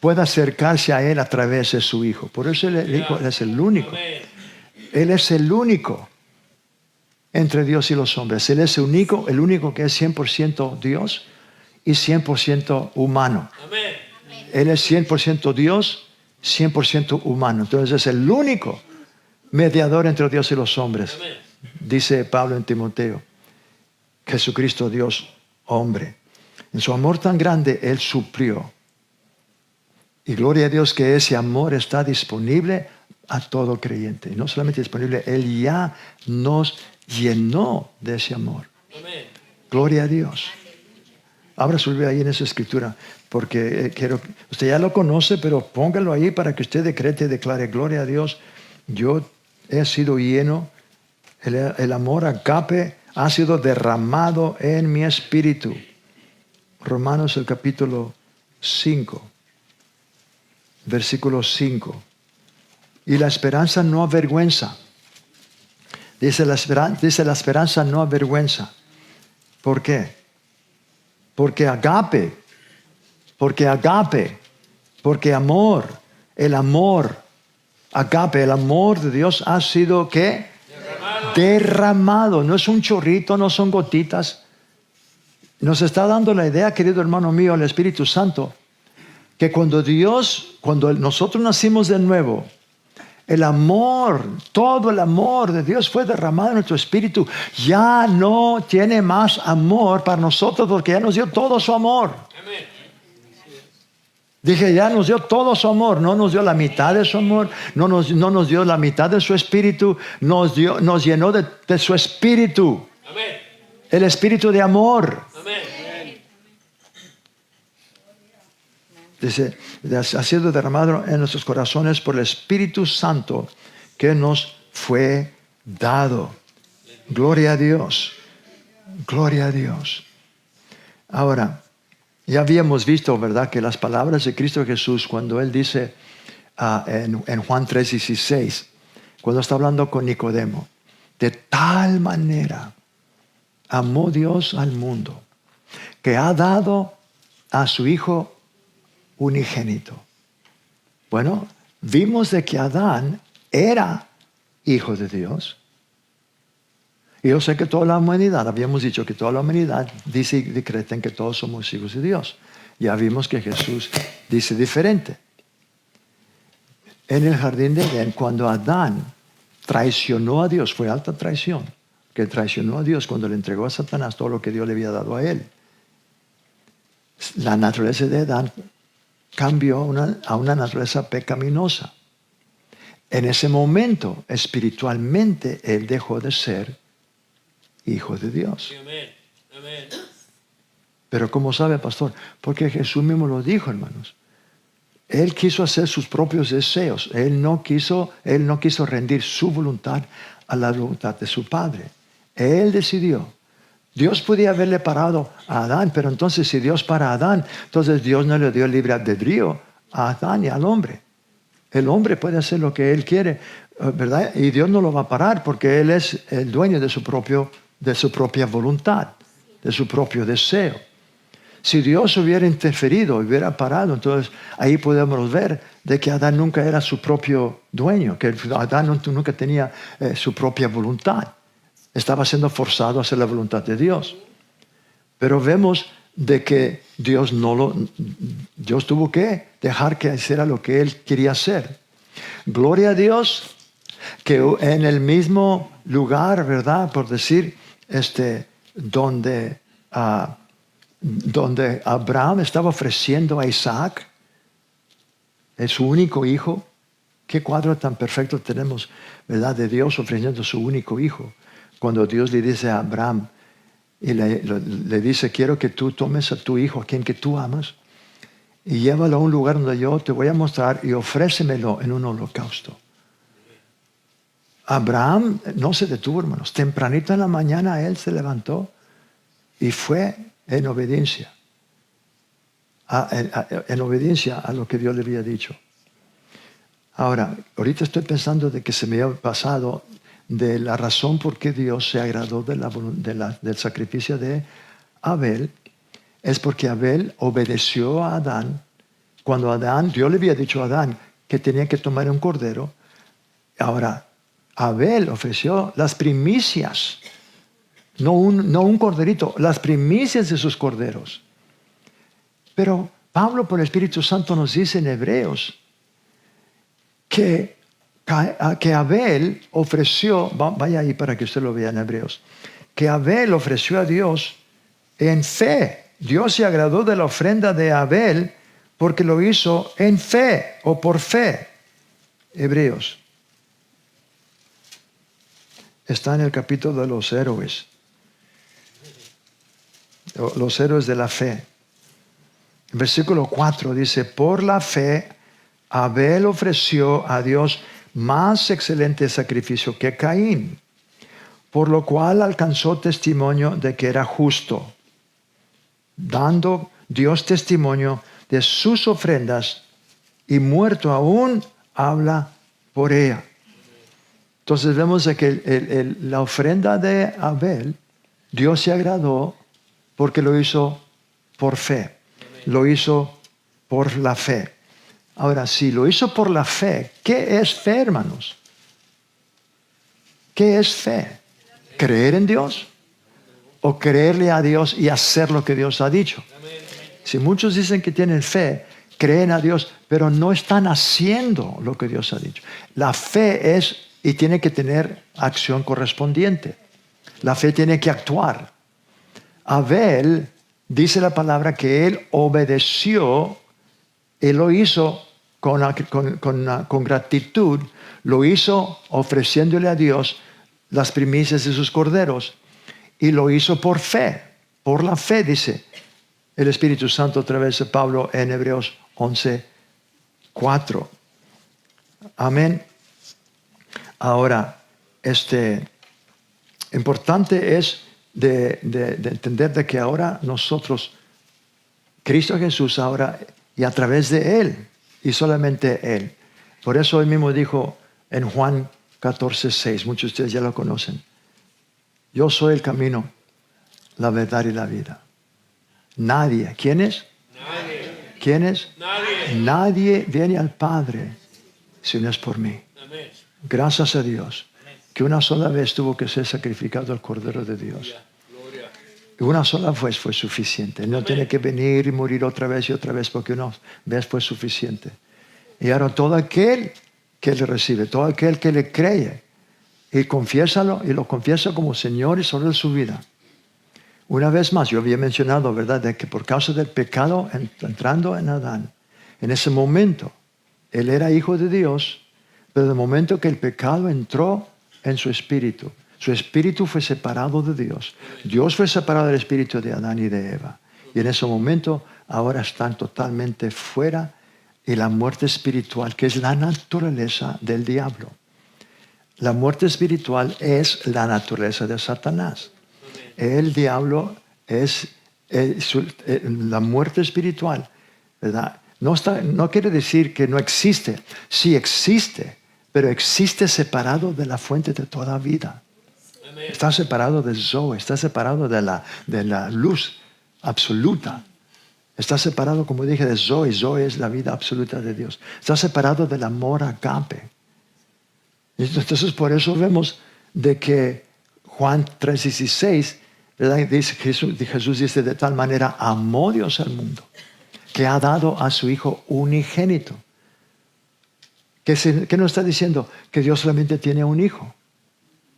pueda acercarse a Él a través de su Hijo. Por eso el Hijo es el único. Él es el único entre Dios y los hombres. Él es el único que es 100% Dios y 100% humano. Él es 100% Dios, 100% humano. Entonces es el único mediador entre Dios y los hombres. Dice Pablo en Timoteo, Jesucristo Dios, hombre. En su amor tan grande, Él suplió. Y gloria a Dios que ese amor está disponible a todo creyente. Y no solamente disponible, Él ya nos llenó de ese amor. Gloria a Dios. Abra su Biblia ahí en esa escritura, porque usted ya lo conoce, pero póngalo ahí para que usted decrete y declare, gloria a Dios, yo he sido lleno, el amor agape ha sido derramado en mi espíritu. Romanos el capítulo 5, versículo 5. Y la esperanza no avergüenza. Dice la esperanza no avergüenza. ¿Por qué? Porque agape, porque amor, el amor, agape, el amor de Dios ha sido ¿qué? Derramado. No es un chorrito, no son gotitas. Nos está dando la idea, querido hermano mío, el Espíritu Santo, que cuando nosotros nacimos de nuevo, el amor, todo el amor de Dios fue derramado en nuestro espíritu. Ya no tiene más amor para nosotros porque ya nos dio todo su amor. Dije, ya nos dio todo su amor. No nos dio la mitad de su amor, no nos dio la mitad de su espíritu, nos llenó de su espíritu. El espíritu de amor. Dice, ha sido derramado en nuestros corazones por el Espíritu Santo que nos fue dado. Gloria a Dios. Gloria a Dios. Ahora, ya habíamos visto, ¿verdad?, que las palabras de Cristo Jesús, cuando Él dice en Juan 3:16, cuando está hablando con Nicodemo, de tal manera amó Dios al mundo, que ha dado a su Hijo unigénito. Bueno, vimos de que Adán era hijo de Dios. Y yo sé que toda la humanidad, habíamos dicho que toda la humanidad dice y decreta que todos somos hijos de Dios. Ya vimos que Jesús dice diferente. En el jardín de Edén, cuando Adán traicionó a Dios, fue alta traición, que traicionó a Dios cuando le entregó a Satanás todo lo que Dios le había dado a él. La naturaleza de Adán cambió a una naturaleza pecaminosa. En ese momento, espiritualmente, él dejó de ser hijo de Dios. Pero ¿cómo sabe, pastor? Porque Jesús mismo lo dijo, hermanos. Él quiso hacer sus propios deseos. Él no quiso rendir su voluntad a la voluntad de su Padre. Él decidió. Dios podía haberle parado a Adán, pero entonces si Dios para a Adán, entonces Dios no le dio libre albedrío a Adán y al hombre. El hombre puede hacer lo que él quiere, ¿verdad? Y Dios no lo va a parar porque Él es el dueño de su propia voluntad, de su propio deseo. Si Dios hubiera interferido, hubiera parado, entonces ahí podemos ver de que Adán nunca era su propio dueño, que Adán nunca tenía su propia voluntad. Estaba siendo forzado a hacer la voluntad de Dios. Pero vemos de que Dios tuvo que dejar que hiciera lo que Él quería hacer. Gloria a Dios que en el mismo lugar, ¿verdad? Por decir, donde Abraham estaba ofreciendo a Isaac, es su único hijo. Qué cuadro tan perfecto tenemos, ¿verdad? De Dios ofreciendo su único hijo. Cuando Dios le dice a Abraham, y le dice, quiero que tú tomes a tu hijo, a quien que tú amas, y llévalo a un lugar donde yo te voy a mostrar y ofrécemelo en un holocausto. Abraham no se detuvo, hermanos. Tempranito en la mañana él se levantó y fue en obediencia. En obediencia a lo que Dios le había dicho. Ahora, ahorita estoy pensando de que se me ha pasado de la razón por qué Dios se agradó del sacrificio de Abel, es porque Abel obedeció a Adán. Cuando Dios le había dicho a Adán que tenía que tomar un cordero, ahora Abel ofreció las primicias, no un corderito, las primicias de sus corderos. Pero Pablo por el Espíritu Santo nos dice en Hebreos que Abel ofreció, vaya ahí para que usted lo vea en Hebreos, que Abel ofreció a Dios en fe. Dios se agradó de la ofrenda de Abel porque lo hizo en fe o por fe. Hebreos. Está en el capítulo de los héroes. Los héroes de la fe. En versículo 4 dice, por la fe Abel ofreció a Dios más excelente sacrificio que Caín, por lo cual alcanzó testimonio de que era justo, dando Dios testimonio de sus ofrendas, y muerto aún habla por ella. Entonces vemos de que la ofrenda de Abel, Dios se agradó porque lo hizo por fe, lo hizo por la fe. Ahora, si lo hizo por la fe, ¿qué es fe, hermanos? ¿Qué es fe? ¿Creer en Dios? ¿O creerle a Dios y hacer lo que Dios ha dicho? Si muchos dicen que tienen fe, creen a Dios, pero no están haciendo lo que Dios ha dicho. La fe es y tiene que tener acción correspondiente. La fe tiene que actuar. Abel, dice la palabra que él obedeció. Él lo hizo con gratitud, lo hizo ofreciéndole a Dios las primicias de sus corderos, y lo hizo por fe, por la fe, dice el Espíritu Santo a través de Pablo en Hebreos 11:4. Amén. Ahora, importante es de entender de que ahora nosotros, Cristo Jesús ahora, y a través de Él, y solamente Él. Por eso Él mismo dijo en Juan 14:6, muchos de ustedes ya lo conocen, yo soy el camino, la verdad y la vida. Nadie, ¿quién es? Nadie. ¿Quién es? Nadie. Nadie viene al Padre si no es por mí. Amén. Gracias a Dios que una sola vez tuvo que ser sacrificado el Cordero de Dios. Gloria. Y una sola vez fue suficiente. Él no tiene que venir y morir otra vez y otra vez, porque una vez fue suficiente. Y ahora todo aquel que le recibe, todo aquel que le cree y confiésalo y lo confiesa como Señor y sobre su vida. Una vez más, yo había mencionado, ¿verdad?, de que por causa del pecado entrando en Adán, en ese momento, él era hijo de Dios, pero en el momento que el pecado entró en su espíritu fue separado de Dios. Dios fue separado del espíritu de Adán y de Eva. Y en ese momento ahora están totalmente fuera. Y la muerte espiritual, que es la naturaleza del diablo. La muerte espiritual es la naturaleza de Satanás. El diablo es la muerte espiritual, ¿verdad? No quiere decir que no existe. Sí existe, pero existe separado de la fuente de toda vida. Está separado de Zoe, está separado de la luz absoluta. Está separado, como dije, de Zoe. Zoe es la vida absoluta de Dios. Está separado del amor agape. Entonces, por eso vemos de que Juan 3:16, ¿verdad? Dice, Jesús dice, de tal manera amó Dios al mundo, que ha dado a su Hijo unigénito. ¿Qué nos está diciendo? Que Dios solamente tiene un hijo.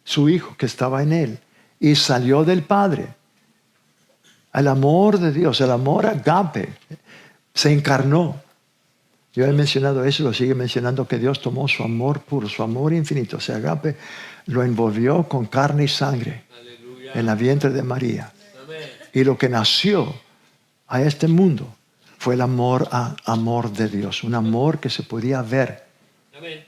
Su Hijo que estaba en Él. Y salió del Padre. El amor de Dios, el amor agape, se encarnó. Yo he mencionado eso, lo sigue mencionando, que Dios tomó su amor puro, su amor infinito, ese agape, lo envolvió con carne y sangre. Aleluya. En la vientre de María. Amén. Y lo que nació a este mundo fue el amor de Dios, un amor que se podía ver. Amén.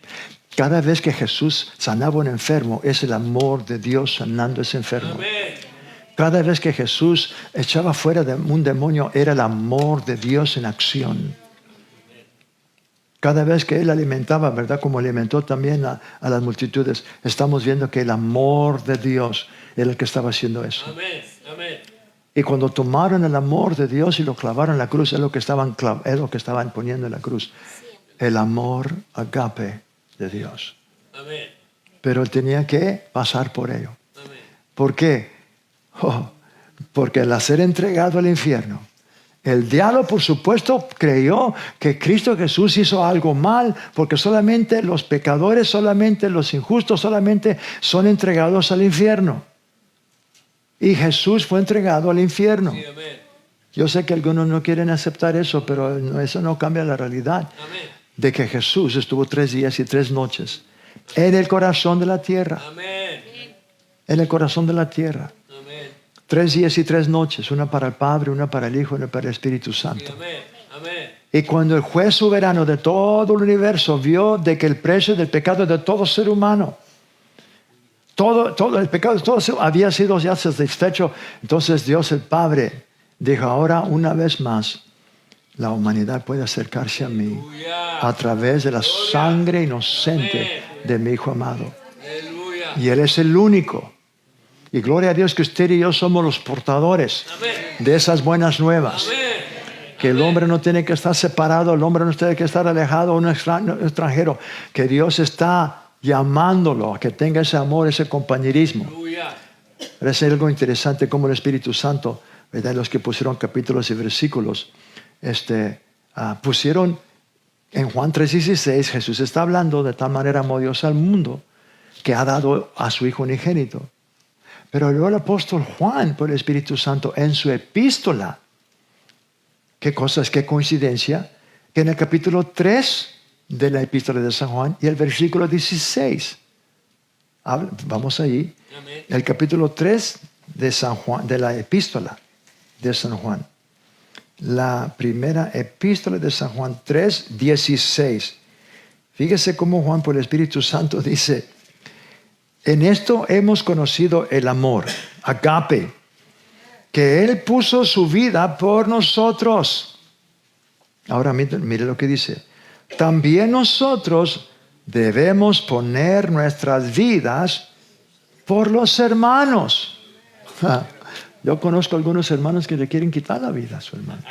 Cada vez que Jesús sanaba a un enfermo, es el amor de Dios sanando a ese enfermo. Amén. Cada vez que Jesús echaba fuera de un demonio, era el amor de Dios en acción. Cada vez que Él alimentaba, ¿verdad? Como alimentó también a las multitudes, estamos viendo que el amor de Dios era el que estaba haciendo eso. Amén. Amén. Y cuando tomaron el amor de Dios y lo clavaron en la cruz, es lo que estaban poniendo en la cruz. El amor agape de Dios. Amén. Pero Él tenía que pasar por ello. Amén. ¿Por qué? Porque al ser entregado al infierno, el diablo, por supuesto, creyó que Cristo Jesús hizo algo mal, porque solamente los pecadores, solamente los injustos, solamente son entregados al infierno. Y Jesús fue entregado al infierno. Sí, yo sé que algunos no quieren aceptar eso, pero eso no cambia la realidad. Amén. De que Jesús estuvo 3 días y 3 noches en el corazón de la tierra. Amén. En el corazón de la tierra. 3 días y 3 noches, una para el Padre, una para el Hijo, una para el Espíritu Santo. Amén. Amén. Y cuando el juez soberano de todo el universo vio de que el precio del pecado de todo ser humano, todo el pecado de todo ser había sido ya satisfecho, entonces Dios el Padre dijo, ahora una vez más, la humanidad puede acercarse a mí a través de la sangre inocente de mi Hijo amado. Y Él es el único. Y gloria a Dios que usted y yo somos los portadores de esas buenas nuevas. Que el hombre no tiene que estar separado, el hombre no tiene que estar alejado, un extranjero. Que Dios está llamándolo a que tenga ese amor, ese compañerismo. Es algo interesante como el Espíritu Santo, ¿verdad? Los que pusieron capítulos y versículos, pusieron en Juan 3:16, Jesús está hablando de tal manera amó Dios al mundo que ha dado a su Hijo unigénito. Pero luego el apóstol Juan, por el Espíritu Santo, en su epístola, qué cosas, qué coincidencia, que en el capítulo 3 de la epístola de San Juan y el versículo 16, vamos allí, amén. El capítulo 3 de San Juan, de la epístola de San Juan, la primera epístola de San Juan 3:16. Fíjese cómo Juan, por el Espíritu Santo, dice: en esto hemos conocido el amor, agape, que Él puso su vida por nosotros. Ahora mire lo que dice. También nosotros debemos poner nuestras vidas por los hermanos. Yo conozco algunos hermanos que le quieren quitar la vida a su hermano.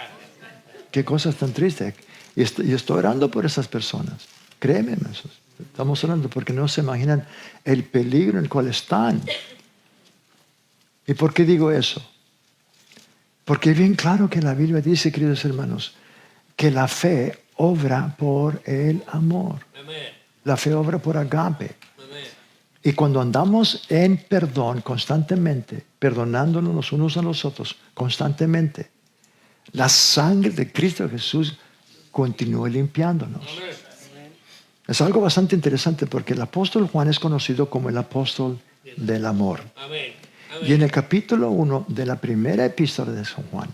Qué cosa tan triste. Y estoy orando por esas personas. Créeme, estamos orando porque no se imaginan el peligro en el cual están. ¿Y por qué digo eso? Porque es bien claro que la Biblia dice, queridos hermanos, que la fe obra por el amor. Amén. La fe obra por agape. Amén. Y cuando andamos en perdón constantemente, perdonándonos los unos a los otros constantemente, la sangre de Cristo Jesús continúa limpiándonos. Amén. Es algo bastante interesante porque el apóstol Juan es conocido como el apóstol del amor. Amén. Amén. Y en el capítulo 1 de la primera epístola de San Juan,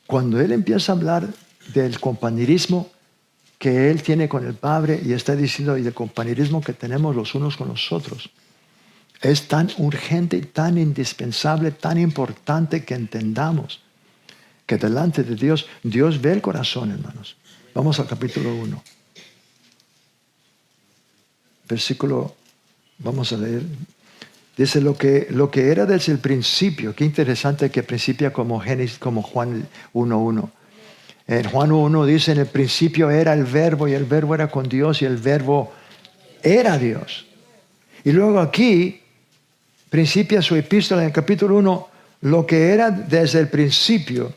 cuando Él empieza a hablar del compañerismo que Él tiene con el Padre y está diciendo y del compañerismo que tenemos los unos con los otros, es tan urgente, tan indispensable, tan importante que entendamos que delante de Dios, Dios ve el corazón, hermanos. Vamos al capítulo 1. Versículo, vamos a leer. Dice lo que era desde el principio. Qué interesante que principia como Juan 1:1. En Juan 1 dice, en el principio era el verbo y el verbo era con Dios y el verbo era Dios. Y luego aquí principia su epístola en el capítulo 1, lo que era desde el principio,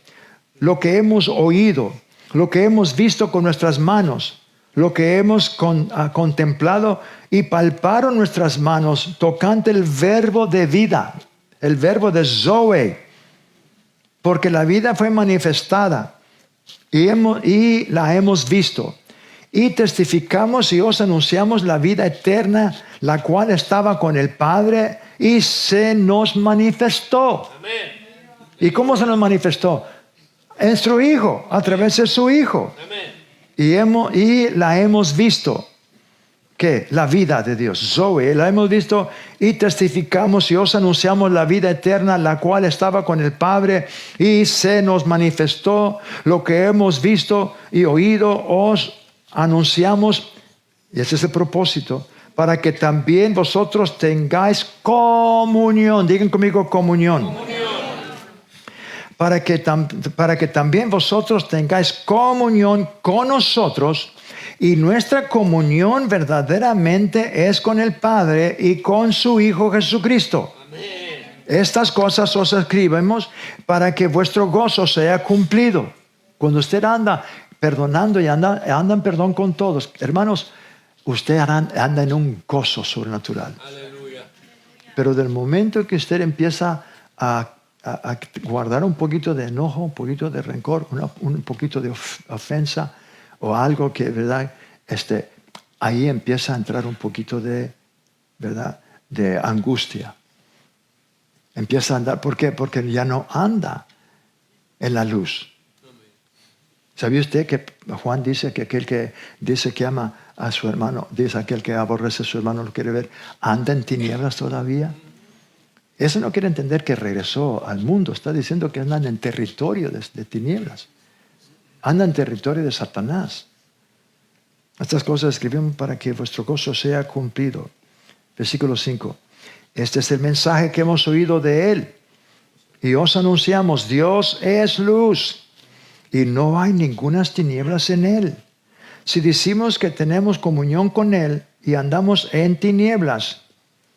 lo que hemos oído, lo que hemos visto con nuestras manos, lo que hemos contemplado y palparon nuestras manos tocante el verbo de vida, el verbo de Zoe, porque la vida fue manifestada y la hemos visto. Y testificamos y os anunciamos la vida eterna, la cual estaba con el Padre y se nos manifestó. Amén. ¿Y cómo se nos manifestó? En su Hijo, a través de su Hijo. Amén. Y la hemos visto. ¿Qué? La vida de Dios. Zoe, la hemos visto y testificamos y os anunciamos la vida eterna, la cual estaba con el Padre y se nos manifestó. Lo que hemos visto y oído os anunciamos, y ese es el propósito, para que también vosotros tengáis comunión. Digan conmigo comunión. Para que también vosotros tengáis comunión con nosotros, y nuestra comunión verdaderamente es con el Padre y con su Hijo Jesucristo. Amén. Estas cosas os escribimos para que vuestro gozo sea cumplido. Cuando usted anda perdonando y anda en perdón con todos, hermanos, usted anda en un gozo sobrenatural. Aleluya. Pero del momento que usted empieza a guardar un poquito de enojo, un poquito de rencor, un poquito de ofensa o algo que, ¿verdad? Ahí empieza a entrar un poquito de, ¿verdad? De angustia. Empieza a andar, ¿por qué? Porque ya no anda en la luz. ¿Sabía usted que Juan dice que aquel que dice que ama a su hermano, dice aquel que aborrece a su hermano lo quiere ver, anda en tinieblas todavía? Eso no quiere entender que regresó al mundo. Está diciendo que andan en territorio de tinieblas. Andan en territorio de Satanás. Estas cosas escribimos para que vuestro gozo sea cumplido. Versículo 5. Este es el mensaje que hemos oído de Él. Y os anunciamos, Dios es luz. Y no hay ningunas tinieblas en Él. Si decimos que tenemos comunión con Él y andamos en tinieblas.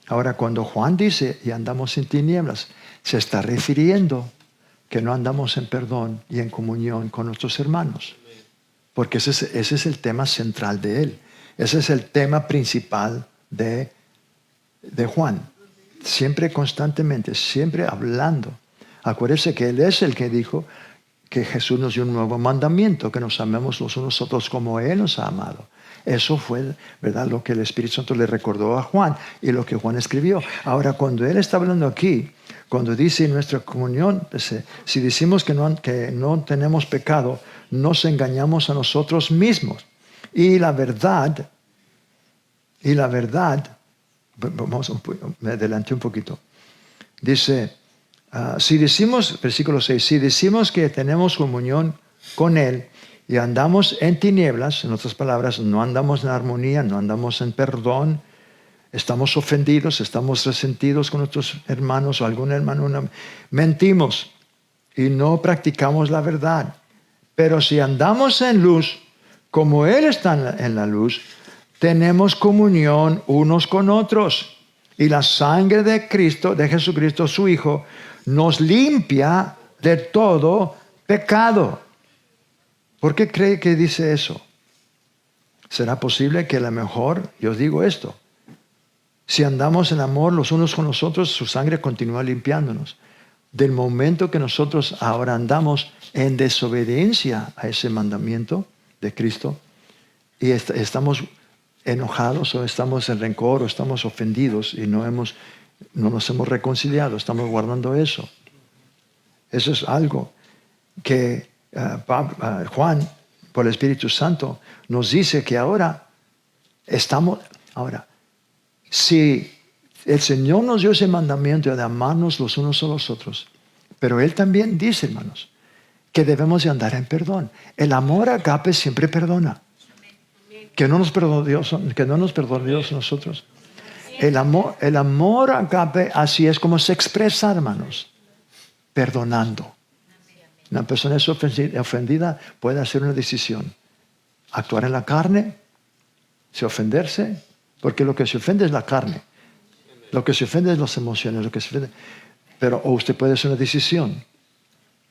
Ahora, cuando Juan dice y andamos en tinieblas, se está refiriendo que no andamos en perdón y en comunión con nuestros hermanos. Porque ese es el tema central de él. Ese es el tema principal de Juan. Siempre, constantemente, siempre hablando. Acuérdense que él es el que dijo que Jesús nos dio un nuevo mandamiento, que nos amemos los unos a otros como Él nos ha amado. Eso fue, ¿verdad?, lo que el Espíritu Santo le recordó a Juan y lo que Juan escribió. Ahora, cuando Él está hablando aquí, cuando dice nuestra comunión, si decimos que no tenemos pecado, nos engañamos a nosotros mismos. Y la verdad, me adelanté un poquito. Dice, si decimos, versículo 6, si decimos que tenemos comunión con Él y andamos en tinieblas, en otras palabras, no andamos en armonía, no andamos en perdón, estamos ofendidos, estamos resentidos con nuestros hermanos o algún hermano, mentimos y no practicamos la verdad. Pero si andamos en luz, como Él está en la luz, tenemos comunión unos con otros. Y la sangre de Cristo, de Jesucristo, su Hijo, nos limpia de todo pecado. ¿Por qué cree que dice eso? ¿Será posible que a lo mejor, yo os digo esto, si andamos en amor los unos con los otros, su sangre continúa limpiándonos? Del momento que nosotros ahora andamos en desobediencia a ese mandamiento de Cristo y estamos enojados o estamos en rencor o estamos ofendidos y no nos hemos reconciliado, estamos guardando eso. Eso es algo que Juan, por el Espíritu Santo, nos dice que ahora si el Señor nos dio ese mandamiento de amarnos los unos a los otros, pero Él también dice, hermanos, que debemos de andar en perdón. El amor agape siempre perdona. Que no nos perdone Dios a nosotros. El amor agape, así es como se expresa, hermanos, perdonando. Una persona es ofendida, puede hacer una decisión. Actuar en la carne, se ofenderse, porque lo que se ofende es la carne. Lo que se ofende es las emociones. Pero o usted puede hacer una decisión.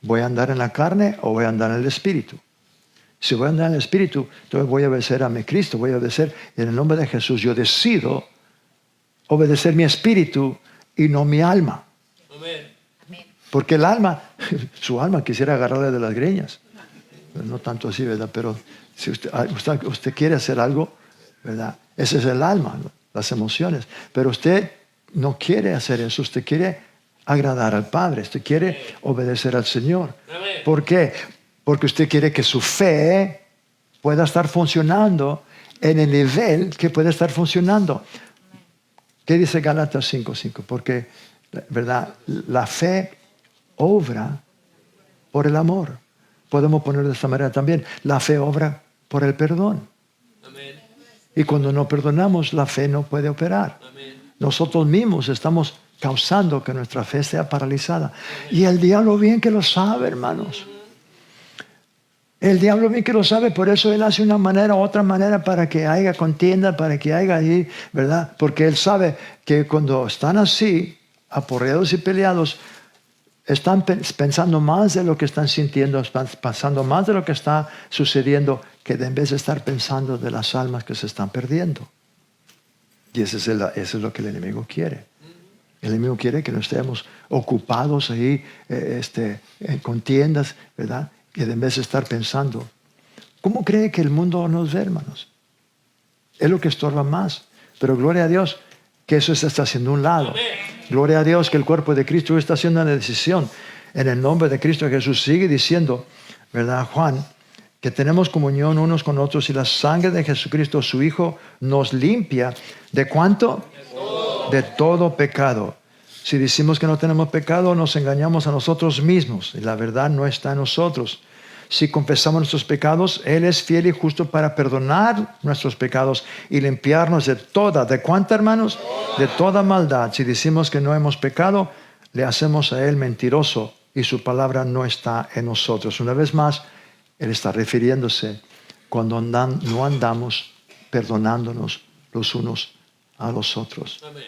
¿Voy a andar en la carne o voy a andar en el Espíritu? Si voy a andar en el Espíritu, entonces voy a obedecer a mi Cristo, voy a obedecer en el nombre de Jesús. Yo decido obedecer mi espíritu y no mi alma. Amén. Porque el alma, su alma quisiera agarrarle de las greñas. No tanto así, ¿verdad? Pero si usted quiere hacer algo, ¿verdad? Ese es el alma, ¿no? Las emociones. Pero usted no quiere hacer eso, usted quiere agradar al Padre, usted quiere obedecer al Señor. Amén. ¿Por qué? Porque usted quiere que su fe pueda estar funcionando en el nivel que puede estar funcionando. ¿Qué dice Gálatas 5:5? Porque, ¿verdad? La fe obra por el amor. Podemos ponerlo de esta manera también. La fe obra por el perdón. Amén. Y cuando no perdonamos, la fe no puede operar. Amén. Nosotros mismos estamos causando que nuestra fe sea paralizada. Y el diablo bien que lo sabe, hermanos. El diablo bien que lo sabe, por eso él hace una manera u otra manera para que haya contienda, para que haya ahí, ¿verdad? Porque él sabe que cuando están así, aporreados y peleados, están pensando más de lo que están sintiendo, están pasando más de lo que está sucediendo, que en vez de estar pensando de las almas que se están perdiendo. Y eso es lo que el enemigo quiere. El enemigo quiere que no estemos ocupados ahí en contiendas, ¿verdad? Que en vez de estar pensando, ¿cómo cree que el mundo nos ve, hermanos? Es lo que estorba más. Pero gloria a Dios que eso se está haciendo a un lado. Gloria a Dios que el cuerpo de Cristo está haciendo una decisión. En el nombre de Cristo Jesús sigue diciendo, ¿verdad, Juan? Que tenemos comunión unos con otros y la sangre de Jesucristo, su Hijo, nos limpia. ¿De cuánto? De todo pecado. Si decimos que no tenemos pecado, nos engañamos a nosotros mismos y la verdad no está en nosotros. Si confesamos nuestros pecados, Él es fiel y justo para perdonar nuestros pecados y limpiarnos de toda, ¿de cuánta, hermanos? De toda maldad. Si decimos que no hemos pecado, le hacemos a Él mentiroso y su palabra no está en nosotros. Una vez más, Él está refiriéndose cuando no andamos perdonándonos los unos a los otros. Amén.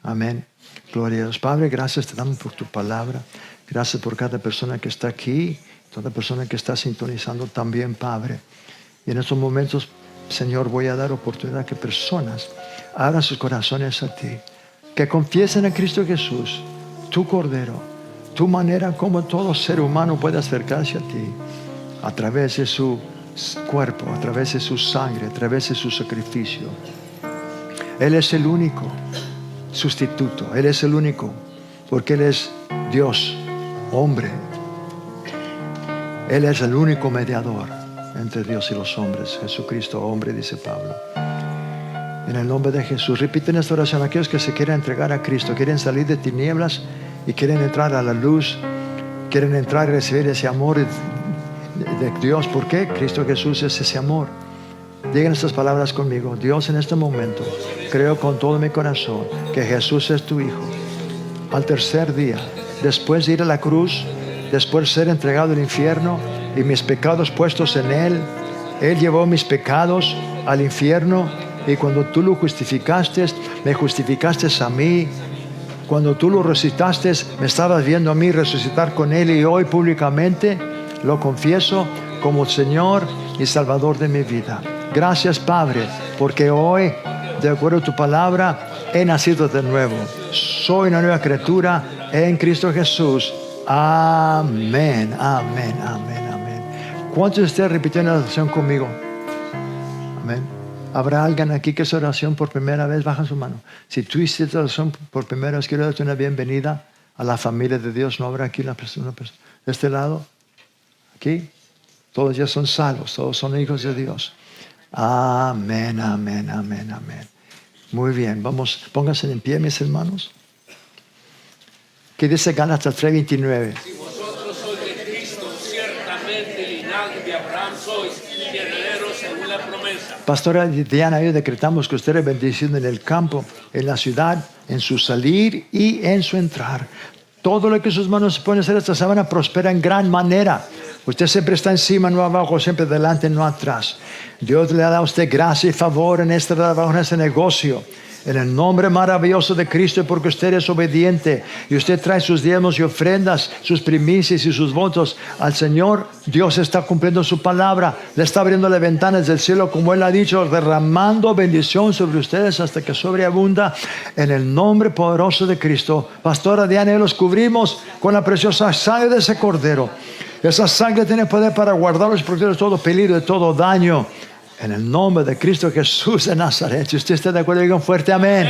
Amén. Gloria a Dios. Padre, gracias te damos por tu palabra. Gracias por cada persona que está aquí, toda persona que está sintonizando también, Padre. Y en estos momentos, Señor, voy a dar oportunidad a que personas abran sus corazones a ti, que confiesen a Cristo Jesús, tu Cordero, tu manera como todo ser humano puede acercarse a ti, a través de su cuerpo, a través de su sangre, a través de su sacrificio. Él es el único sustituto, Él es el único, porque Él es Dios, hombre. Él es el único mediador entre Dios y los hombres, Jesucristo, hombre, dice Pablo. En el nombre de Jesús, repiten esta oración. Aquellos que se quieren entregar a Cristo, quieren salir de tinieblas y quieren entrar a la luz, quieren entrar y recibir ese amor de Dios. ¿Por qué? Cristo Jesús es ese amor. Digan estas palabras conmigo. Dios, en este momento creo con todo mi corazón que Jesús es tu Hijo. Al tercer día, después de ir a la cruz, después de ser entregado al infierno y mis pecados puestos en Él, Él llevó mis pecados al infierno, y cuando tú lo justificaste, me justificaste a mí. Cuando tú lo resucitaste, me estabas viendo a mí resucitar con Él, y hoy públicamente lo confieso como Señor y Salvador de mi vida. Gracias, Padre, porque hoy, de acuerdo a tu palabra, he nacido de nuevo. Soy una nueva criatura en Cristo Jesús. Amén, amén, amén, amén. ¿Cuántos de ustedes repitieron la oración conmigo? Amén. ¿Habrá alguien aquí que es oración por primera vez? Baja su mano. Si tú hiciste oración por primera vez, quiero darte una bienvenida a la familia de Dios. ¿No habrá aquí una persona de este lado? Aquí. Todos ya son salvos, todos son hijos de Dios. Amén, amén, amén, amén. Muy bien, vamos, pónganse en pie, mis hermanos. ¿Qué dice Gálatas 3:29? Si vosotros sois de Cristo, ciertamente linaje de Abraham sois, y herederos según la promesa. Pastora Diana, hoy decretamos que usted es bendecido en el campo, en la ciudad, en su salir y en su entrar. Todo lo que sus manos se pueden hacer esta semana prospera en gran manera. Usted siempre está encima, no abajo, siempre delante, no atrás. Dios le da a usted gracia y favor en este trabajo, en este negocio. En el nombre maravilloso de Cristo, porque usted es obediente y usted trae sus diezmos y ofrendas, sus primicias y sus votos al Señor, Dios está cumpliendo su palabra. Le está abriendo las ventanas del cielo, como Él ha dicho, derramando bendición sobre ustedes hasta que sobreabunda. En el nombre poderoso de Cristo, Pastora Diana, los cubrimos con la preciosa sangre de ese Cordero. Esa sangre tiene poder para guardarlos y protegerlos de todo peligro, de todo daño. En el nombre de Cristo Jesús de Nazaret. Si usted está de acuerdo, diga un fuerte amén.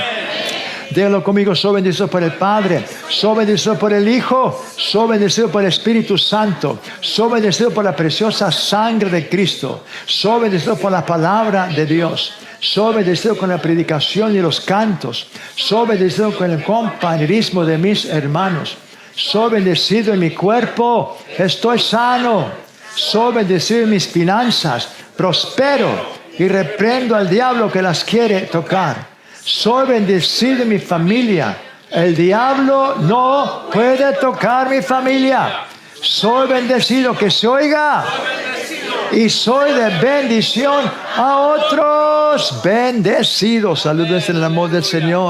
Dígalo conmigo: soy bendecido por el Padre, soy bendecido por el Hijo, soy bendecido por el Espíritu Santo, soy bendecido por la preciosa sangre de Cristo, soy bendecido por la palabra de Dios, soy bendecido con la predicación y los cantos, soy bendecido con el compañerismo de mis hermanos, soy bendecido en mi cuerpo, estoy sano, soy bendecido en mis finanzas, prospero y reprendo al diablo que las quiere tocar. Soy bendecido en mi familia. El diablo no puede tocar mi familia. Soy bendecido, que se oiga. Y soy de bendición a otros. Bendecidos. Saludos en el amor del Señor.